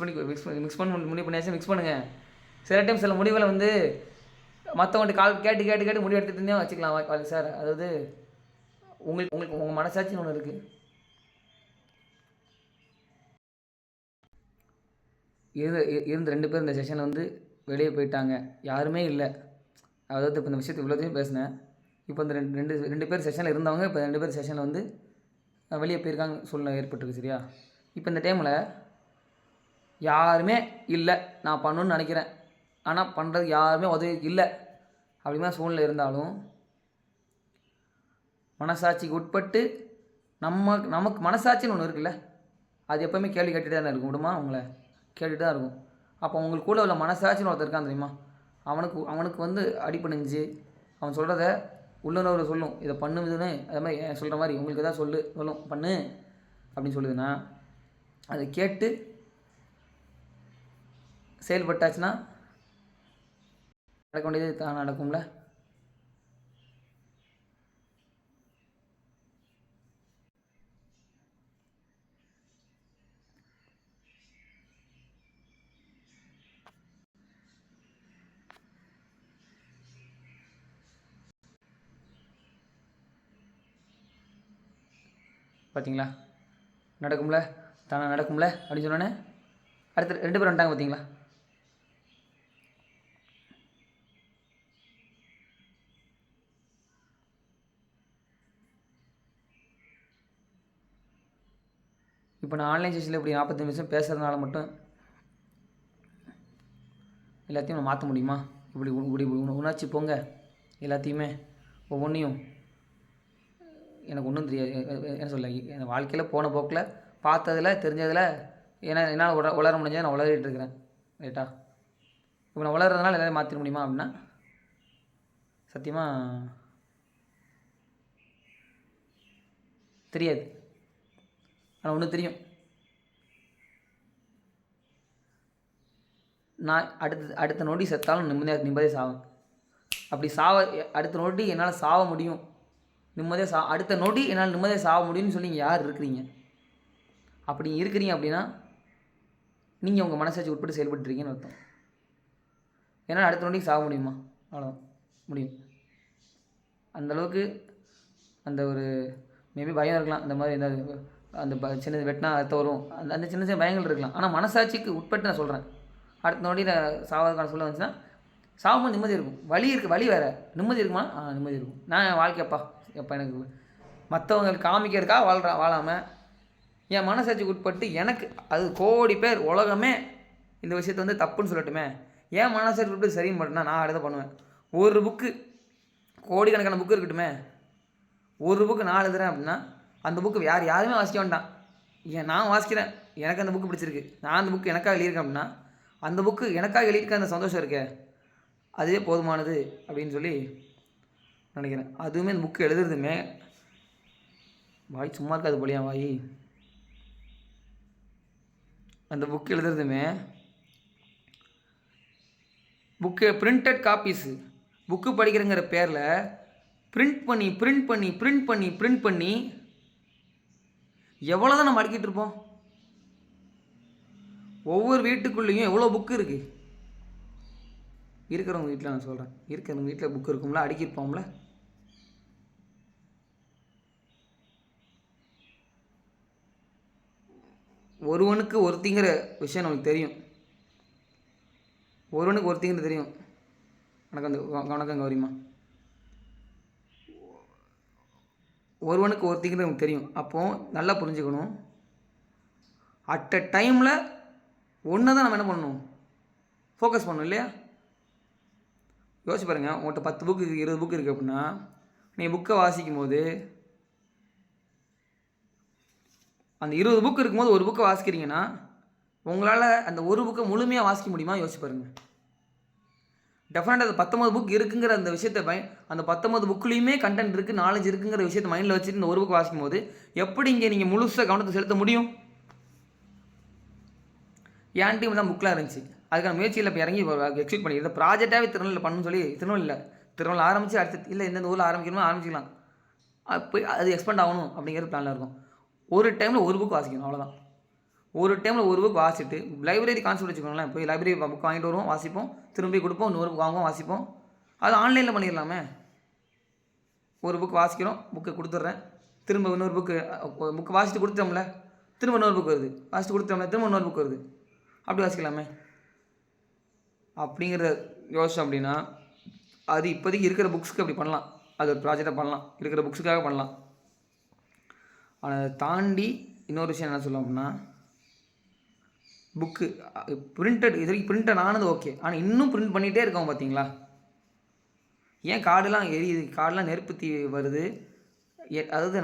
பண்ணி முடிவு பண்ணியாச்சும் மிக்ஸ் பண்ணுங்கள். சில டைம் சில முடிவுகளை வந்து மற்றவங்கள்ட்ட கேட்டு முடிவு எடுத்துகிட்டு இருந்தே வச்சுக்கலாம் சார். அதாவது உங்களுக்கு உங்கள் மனசாட்சின்னு ஒன்று இருக்குது. இருந்து 2 பேர் இந்த செஷனில் வந்து வெளியே போயிட்டாங்க, யாருமே இல்லை. அதாவது இப்போ இந்த விஷயத்தை இவ்வளோத்தையும் பேசினேன். இப்போ இந்த ரெண்டு பேர் செஷனில் இருந்தவங்க இப்போ 2 பேர் செஷனில் வந்து வெளியே போயிருக்காங்க, சூழ்நிலை ஏற்பட்டுருக்கு. சரியா? இப்போ இந்த டைமில் யாருமே இல்லை, நான் பண்ணணுன்னு நினைக்கிறேன் ஆனால் பண்ணுறது யாருமே உதவி இல்லை அப்படிமா சூழ்நிலை இருந்தாலும் மனசாட்சிக்கு உட்பட்டு நமக்கு மனசாட்சின்னு ஒன்று இருக்குல்ல, அது எப்போவுமே கேள்வி கேட்டுகிட்டே தான் இருக்கும். விடுமா உங்களை கேட்டுட்டு தான் இருக்கும். அப்போ உங்களுக்கு கூட உள்ள மனசாட்சின்னு ஒருத்தர் இருக்கான் தெரியுமா, அவனுக்கு வந்து அடிப்பணிஞ்சு அவன் சொல்கிறத உள்ளுணர்வு சொல்லும், இதை பண்ணுதுன்னு. அது மாதிரி சொல்கிற மாதிரி உங்களுக்கு எதாவது சொல்லும் பண்ணு அப்படின்னு சொல்லுதுன்னா அதை கேட்டு செயல்பட்டாச்சுன்னா நடக்க வேண்டியது தான் நடக்கும்ல. பார்த்தீங்களா? நடக்கும்ல, தானே நடக்கும்ல அப்படின்னு சொன்னோன்னே அடுத்து 2 பேர் வந்துட்டாங்க பார்த்தீங்களா? இப்போ நான் ஆன்லைன் செஷனில் இப்படி 45 நிமிஷம் பேசுகிறதுனால மட்டும் எல்லாத்தையும் நான் மாற்ற முடியுமா? இப்படி இப்படி உணர்ச்சி போங்க எல்லாத்தையுமே ஒவ்வொன்றையும். எனக்கு ஒன்றும் தெரியாது. என்ன சொல்ல, என் வாழ்க்கையில் போன போக்கில் பார்த்ததில் தெரிஞ்சதில் என்னால் உளர முடிஞ்சதை நான் உளறிட்டு இருக்கிறேன். ரைட்டா? இப்போ நான் உளறதுனால எல்லாத்தையும் மாற்றிட முடியுமா அப்படின்னா சத்தியமாக தெரியாது. ஆனால் ஒன்று தெரியும், நான் அடுத்த நொடி செத்தாலும் நிம்மதியாக சாவேன். அப்படி அடுத்த நொடி என்னால் சாவ முடியும், நிம்மதியாக அடுத்த நொடி என்னால் நிம்மதியாக சாவ முடியும்னு சொல்லி நீங்கள் யார் இருக்கிறீங்க? அப்படி இருக்கிறீங்க அப்படின்னா நீங்கள் உங்கள் மனசாட்சி உட்பட்டு செயல்பட்டுருக்கீங்கன்னு அர்த்தம். ஏன்னா அடுத்த நொடிக்கு சாக முடியுமா? அவ்வளோதான் முடியும். அந்தளவுக்கு அந்த ஒரு மேபி பயம் இருக்கலாம். அந்த மாதிரி ஏதாவது அந்த சின்னது வெட்டினா அர்த்தம் வரும், அந்த சின்ன சின்ன பயங்கள் இருக்கலாம். ஆனால் மனசாட்சிக்கு உட்பட்டு நான் சொல்கிறேன், அடுத்த நொடியில் சாவதுக்கான சொல்ல வந்துச்சுன்னா சாகும்போது நிம்மதி இருக்கும். வலி வேறு, நிம்மதி இருக்குமா? நிம்மதி இருக்கும். நான் என் வாழ்க்கைப்பா எனக்கு மற்றவங்களுக்கு காமிக்கிறதுக்காக வாழாமல் என் மனசாட்சிக்கு உட்பட்டு எனக்கு அது கோடி பேர் உலகமே இந்த விஷயத்தை வந்து தப்புன்னு சொல்லட்டுமே, ஏன் மனசாட்சி உட்பட்டு சரின்னு மட்டும்னா நான் அடுத்த பண்ணுவேன். ஒரு புக்கு கோடிக்கணக்கான புக்கு இருக்கட்டுமே, ஒரு புக்கு நான் எழுதுறேன் அப்படின்னா அந்த புக்கு யாருமே வாசிக்க வேண்டாம், நான் வாசிக்கிறேன், எனக்கு அந்த புக்கு பிடிச்சிருக்கு, நான் அந்த புக்கு எனக்காக எழுதியிருக்கேன் அப்படின்னா அந்த புக்கு எனக்காக எழுதியிருக்க அந்த சந்தோஷம் இருக்கே அதுவே போதுமானது அப்படின்னு சொல்லி நினைக்கிறேன். அதுவுமே அந்த புக்கு எழுதுறதுமே வாய் சும்மா இருக்காது போலியா வாய். அந்த புக்கு எழுதுறதுமே புக்கு பிரிண்டட் காப்பீஸு, புக்கு படிக்கிறங்கிற பேரில் பிரிண்ட் பண்ணி எவ்வளோ தான் நம்ம அடிக்கிட்டு இருப்போம். ஒவ்வொரு வீட்டுக்குள்ளேயும் எவ்வளோ புக்கு இருக்குது. இருக்கிறவங்க வீட்டில் நான் சொல்கிறேன், இருக்கிறவங்க வீட்டில் புக்கு இருக்கும்ல, அடுக்கியிருப்போம்ல. ஒருவனுக்கு ஒருத்திங்கிற விஷயம் நமக்கு தெரியும், ஒருவனுக்கு ஒருத்திங்கிறது தெரியும். வணக்கம் கௌரிமா. ஒருவனுக்கு ஒருத்திங்கிறது நமக்கு தெரியும். அப்போது நல்லா புரிஞ்சுக்கணும், அட் அ டைமில் ஒன்று தான் நம்ம என்ன பண்ணணும், ஃபோக்கஸ் பண்ணணும் இல்லையா? யோசிச்சு பாருங்கள், உங்கள்கிட்ட 10 புக்கு 20 புக்கு இருக்குது அப்படின்னா நீங்கள் புக்கை வாசிக்கும் போது அந்த 20 புக்கு இருக்கும்போது ஒரு புக்கை வாசிக்கிறீங்கன்னா உங்களால் அந்த ஒரு புக்கை முழுமையாக வாசிக்க முடியுமா? யோசிச்சு பாருங்கள். டெஃபினட்டாக அது 19 புக் இருக்குங்கிற அந்த விஷயத்தை அந்த 19 புக்குலேயுமே கண்டென்ட் இருக்குது, நாலேஜ் இருக்குங்கிற விஷயத்தை மைண்டில் வச்சுட்டு இந்த ஒரு புக் வாசிக்கும் போது எப்படி இங்கே நீங்கள் முழுசாக கவனத்தை செலுத்த முடியும்? என் டீம் தான் புக்கெலாம் இருந்துச்சு, அதுக்கான முயற்சியில் இப்போ இறங்கி எக்ஸிக்யூட் பண்ணி இதை ப்ராஜெக்டாகவே திருநெல்வேலியில் பண்ணணும்னு சொல்லி திருநெல்வேலியில் ஆரம்பித்து அடுத்து இல்லை எந்தெந்த ஊரில் ஆரம்பிக்கணுமோ ஆரம்பிச்சிக்கலாம். அப்போ அது எக்ஸ்பெண்ட் ஆகணும் அப்படிங்கிற பிளானில் இருக்கும். ஒரு டைமில் ஒரு புக் வாசிக்கணும், அவ்வளோதான். ஒரு டைமில் ஒரு புக் வாசிட்டு லைப்ரரி கான்செப்ட் வச்சுக்கோங்களேன். போய் லைப்ரரி புக் வாங்கிட்டு வருவோம், வாசிப்போம், திரும்பி கொடுப்போம், இன்னொரு புக் வாங்குவோம், வாசிப்போம். அது ஆன்லைனில் பண்ணிடலாமே. ஒரு புக் வாசிக்கிறோம், புக்கை கொடுத்துட்றேன், திரும்ப இன்னொரு புக்கு வாசிட்டு கொடுத்துட்டோம்ல, திரும்ப இன்னொரு புக் வருது, வாசிட்டு கொடுத்துட்டோம்ல, திரும்ப இன்னொரு புக் வருது, அப்படி வாசிக்கலாமே அப்படிங்கிற யோசனை. அப்படின்னா அது இப்போதைக்கு இருக்கிற புக்ஸுக்கு அப்படி பண்ணலாம், அது ஒரு ப்ராஜெக்டாக பண்ணலாம், இருக்கிற புக்ஸுக்காக பண்ணலாம். ஆனால் அதை தாண்டி இன்னொரு விஷயம் என்ன சொல்லலாம் அப்படின்னா, புக்கு பிரிண்டட் இது வரைக்கும் பிரிண்டட் ஆனது ஓகே, ஆனால் இன்னும் பிரிண்ட் பண்ணிகிட்டே இருக்கோம் பார்த்தீங்களா? ஏன் கார்டெலாம் எரியுது, கார்டெலாம் நெருப்பு தீ வருது, அதாவது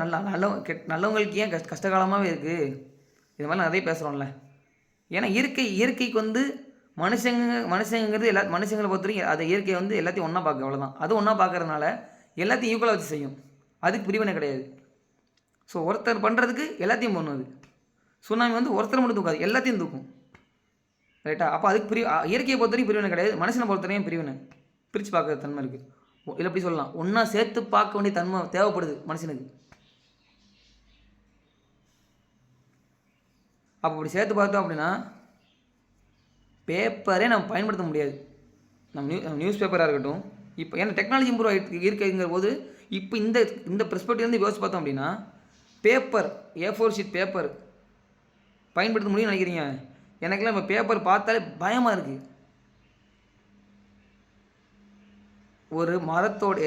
நல்லவங்களுக்கு ஏன் கஷ்டகாலமாகவே இருக்குது. இது மாதிரிலாம் நிறைய பேசுகிறோம்ல. ஏன்னா இயற்கைக்கு வந்து மனுஷங்கிறது மனுஷங்களை பொறுத்த வரைக்கும் அதை இயற்கை வந்து எல்லாத்தையும் ஒன்றா பார்க்க, அவ்வளோதான். அது ஒன்றா பார்க்கறதுனால எல்லாத்தையும் ஈக்குவலாக வச்சு செய்யும், அதுக்கு பிரிவினை கிடையாது. ஸோ ஒருத்தர் பண்ணுறதுக்கு எல்லாத்தையும் பண்ணுவது. சுனாமி வந்து ஒருத்தர் மட்டும் தூக்காது, எல்லாத்தையும் தூக்கும். ரைட்டா? அப்போ அதுக்கு இயற்கையை பொறுத்த வரைக்கும் பிரிவினை கிடையாது, மனுஷனை பொறுத்த வரைக்கும் பிரிவினை, பிரித்து பார்க்குற தன்மை இருக்குது. இல்லை எப்படி சொல்லலாம், ஒன்றா சேர்த்து பார்க்க வேண்டிய தன்மை தேவைப்படுது மனுஷனுக்கு. அப்போ அப்படி சேர்த்து பார்த்தோம் அப்படின்னா பேப்பரே நம்ம பயன்படுத்த முடியாது. நம்ம நியூஸ் பேப்பராக இருக்கட்டும், இப்போ ஏன்னா டெக்னாலஜி இம்ப்ரூவ் ஆகிட்டு இருக்குங்கிற போது இப்போ இந்த பெர்ஸ்பெக்டிவ்லேருந்து யோசிச்சு பார்த்தோம் அப்படின்னா பேப்பர் A4 ஷீட் பேப்பர் பயன்படுத்த முடியும்னு நினைக்கிறீங்க? எனக்கெல்லாம் இப்போ பேப்பர் பார்த்தாலே பயமாக இருக்குது. ஒரு மரத்தோட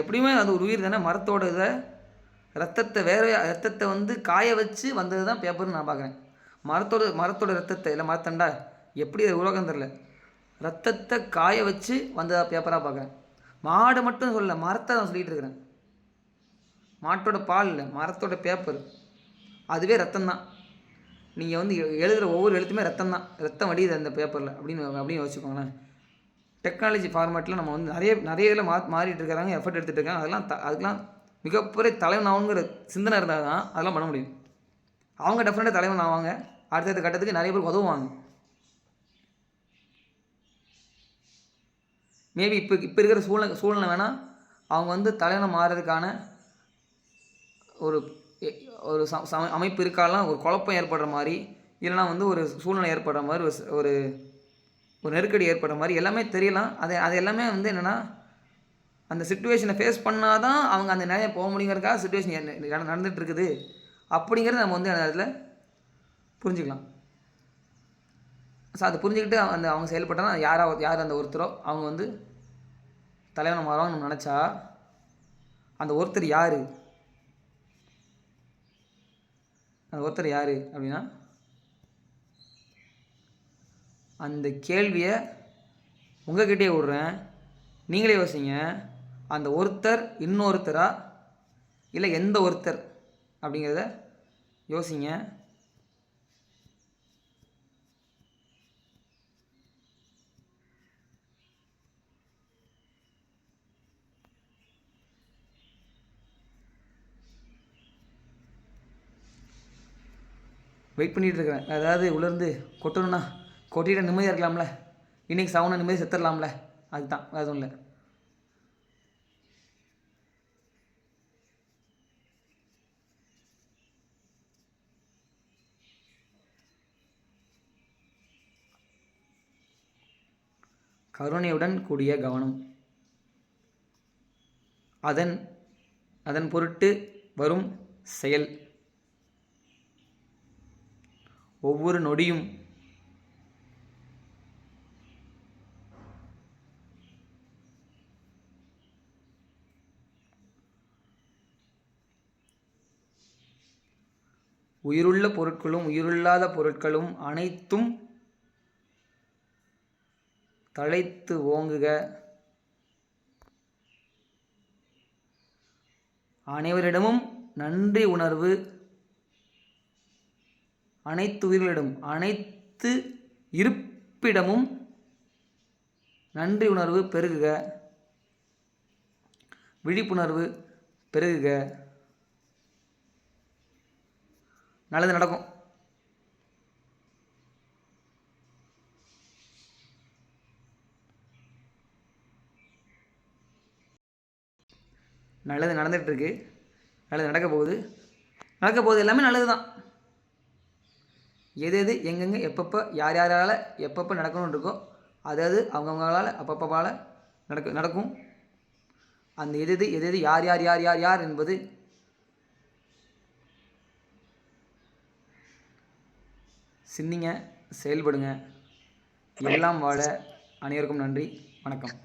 எப்படியுமே அது ஒரு உயிர் தானே. மரத்தோட இதை ரத்தத்தை வந்து காய வச்சு வந்தது தான் பேப்பர்னு நான் பார்க்குறேன். மரத்தோட ரத்தத்தை இல்லை மரத்தண்டா எப்படி அது உலகம் தெரில, ரத்தத்தை காய வச்சு வந்ததா பேப்பராக பார்க்குறேன். மாடை மட்டும் சொல்லலை, மரத்தை நான் சொல்லிகிட்டு இருக்கிறேன். மாட்டோட பால் இல்லை, மரத்தோட பேப்பர், அதுவே ரத்தம்தான். நீங்கள் வந்து எழுதுகிற ஒவ்வொரு எழுத்துமே ரத்தம் வடியுது அந்த பேப்பரில் அப்படின்னு யோசிச்சுக்கோங்களேன். டெக்னாலஜி ஃபார்மேட்டில் நம்ம வந்து நிறைய இதில் மாறிட்டு இருக்கிறாங்க, எஃபர்ட் எடுத்துகிட்டு இருக்காங்க. அதுக்கெலாம் மிகப்பெரிய தலைவன் ஆகுங்கிற சிந்தனை இருந்தால் தான் அதெல்லாம் பண்ண முடியும். அவங்க டெஃபினட்டாக தலைவன் ஆவாங்க, அடுத்தடுத்த கட்டத்துக்கு நிறைய பேர் உதவுவாங்க. மேபி இப்போ இருக்கிற சூழ்நிலை வேணால் அவங்க வந்து தலைவனை மாறுறதுக்கான ஒரு அமைப்பு இருக்காலாம், ஒரு குழப்பம் ஏற்படுற மாதிரி, இல்லைனா வந்து ஒரு சூழ்நிலை ஏற்படுற மாதிரி, ஒரு நெருக்கடி ஏற்படுற மாதிரி எல்லாமே தெரியலாம். அது எல்லாமே வந்து என்னென்னா, அந்த சுச்சுவேஷனை ஃபேஸ் பண்ணால் தான் அவங்க அந்த நிலையை போக முடியுங்கிறதுக்காக சுச்சுவேஷன் நடந்துகிட்டு இருக்குது அப்படிங்கிறத நம்ம வந்து அந்த இடத்துல புரிஞ்சுக்கலாம். ஸோ அதை புரிஞ்சுக்கிட்டு அவங்க செயல்பட்டால் யார் அந்த ஒருத்தரோ அவங்க வந்து தலைவனை மாறுவாங்கன்னு நம்ம நினச்சா, அந்த ஒருத்தர் யார் அப்படின்னா, அந்த கேள்வியை உங்ககிட்டே விடுறேன், நீங்களே யோசிங்க. அந்த ஒருத்தர் இன்னொருத்தரா இல்லை எந்த ஒருத்தர் அப்படிங்கிறத யோசிங்க. வெயிட் பண்ணிகிட்டு இருக்கிறேன். அதாவது உள்ளேருந்து கொட்டணும்னா கொட்டிட்டு நிம்மதியாக இருக்கலாம்ல, இன்றைக்கி சவுனை நிம்மதி செத்துடலாம்ல, அதுதான், வேறு எதுவும் இல்லை. கருணையுடன் கூடிய கவனம், அதன் பொருட்டு வரும் செயல், ஒவ்வொரு நொடியும் உயிருள்ள பொருட்களும் உயிருள்ளாத பொருட்களும் அனைத்தும் தழைத்து ஓங்குக. அனைவரிடமும் நன்றி உணர்வு, அனைத்து உயிர்களிடம் அனைத்து இருப்பிடமும் நன்றி உணர்வு பெருகுக, விழிப்புணர்வு பெருகுக. நல்லது நடக்கும். நல்லது நடந்துகிட்ருக்கு, நல்லது நடக்க போகுது எல்லாமே நல்லது தான். எது எங்கெங்கே எப்பப்போ யாரால் எப்பப்போ நடக்கணும்னு இருக்கோ அது அவங்கவுங்களால் அப்பப்போவால் நடக்கும். அந்த எது யார் என்பது சிந்திங்க, செயல்படுங்க. எல்லாம் வாழ அனைவருக்கும் நன்றி, வணக்கம்.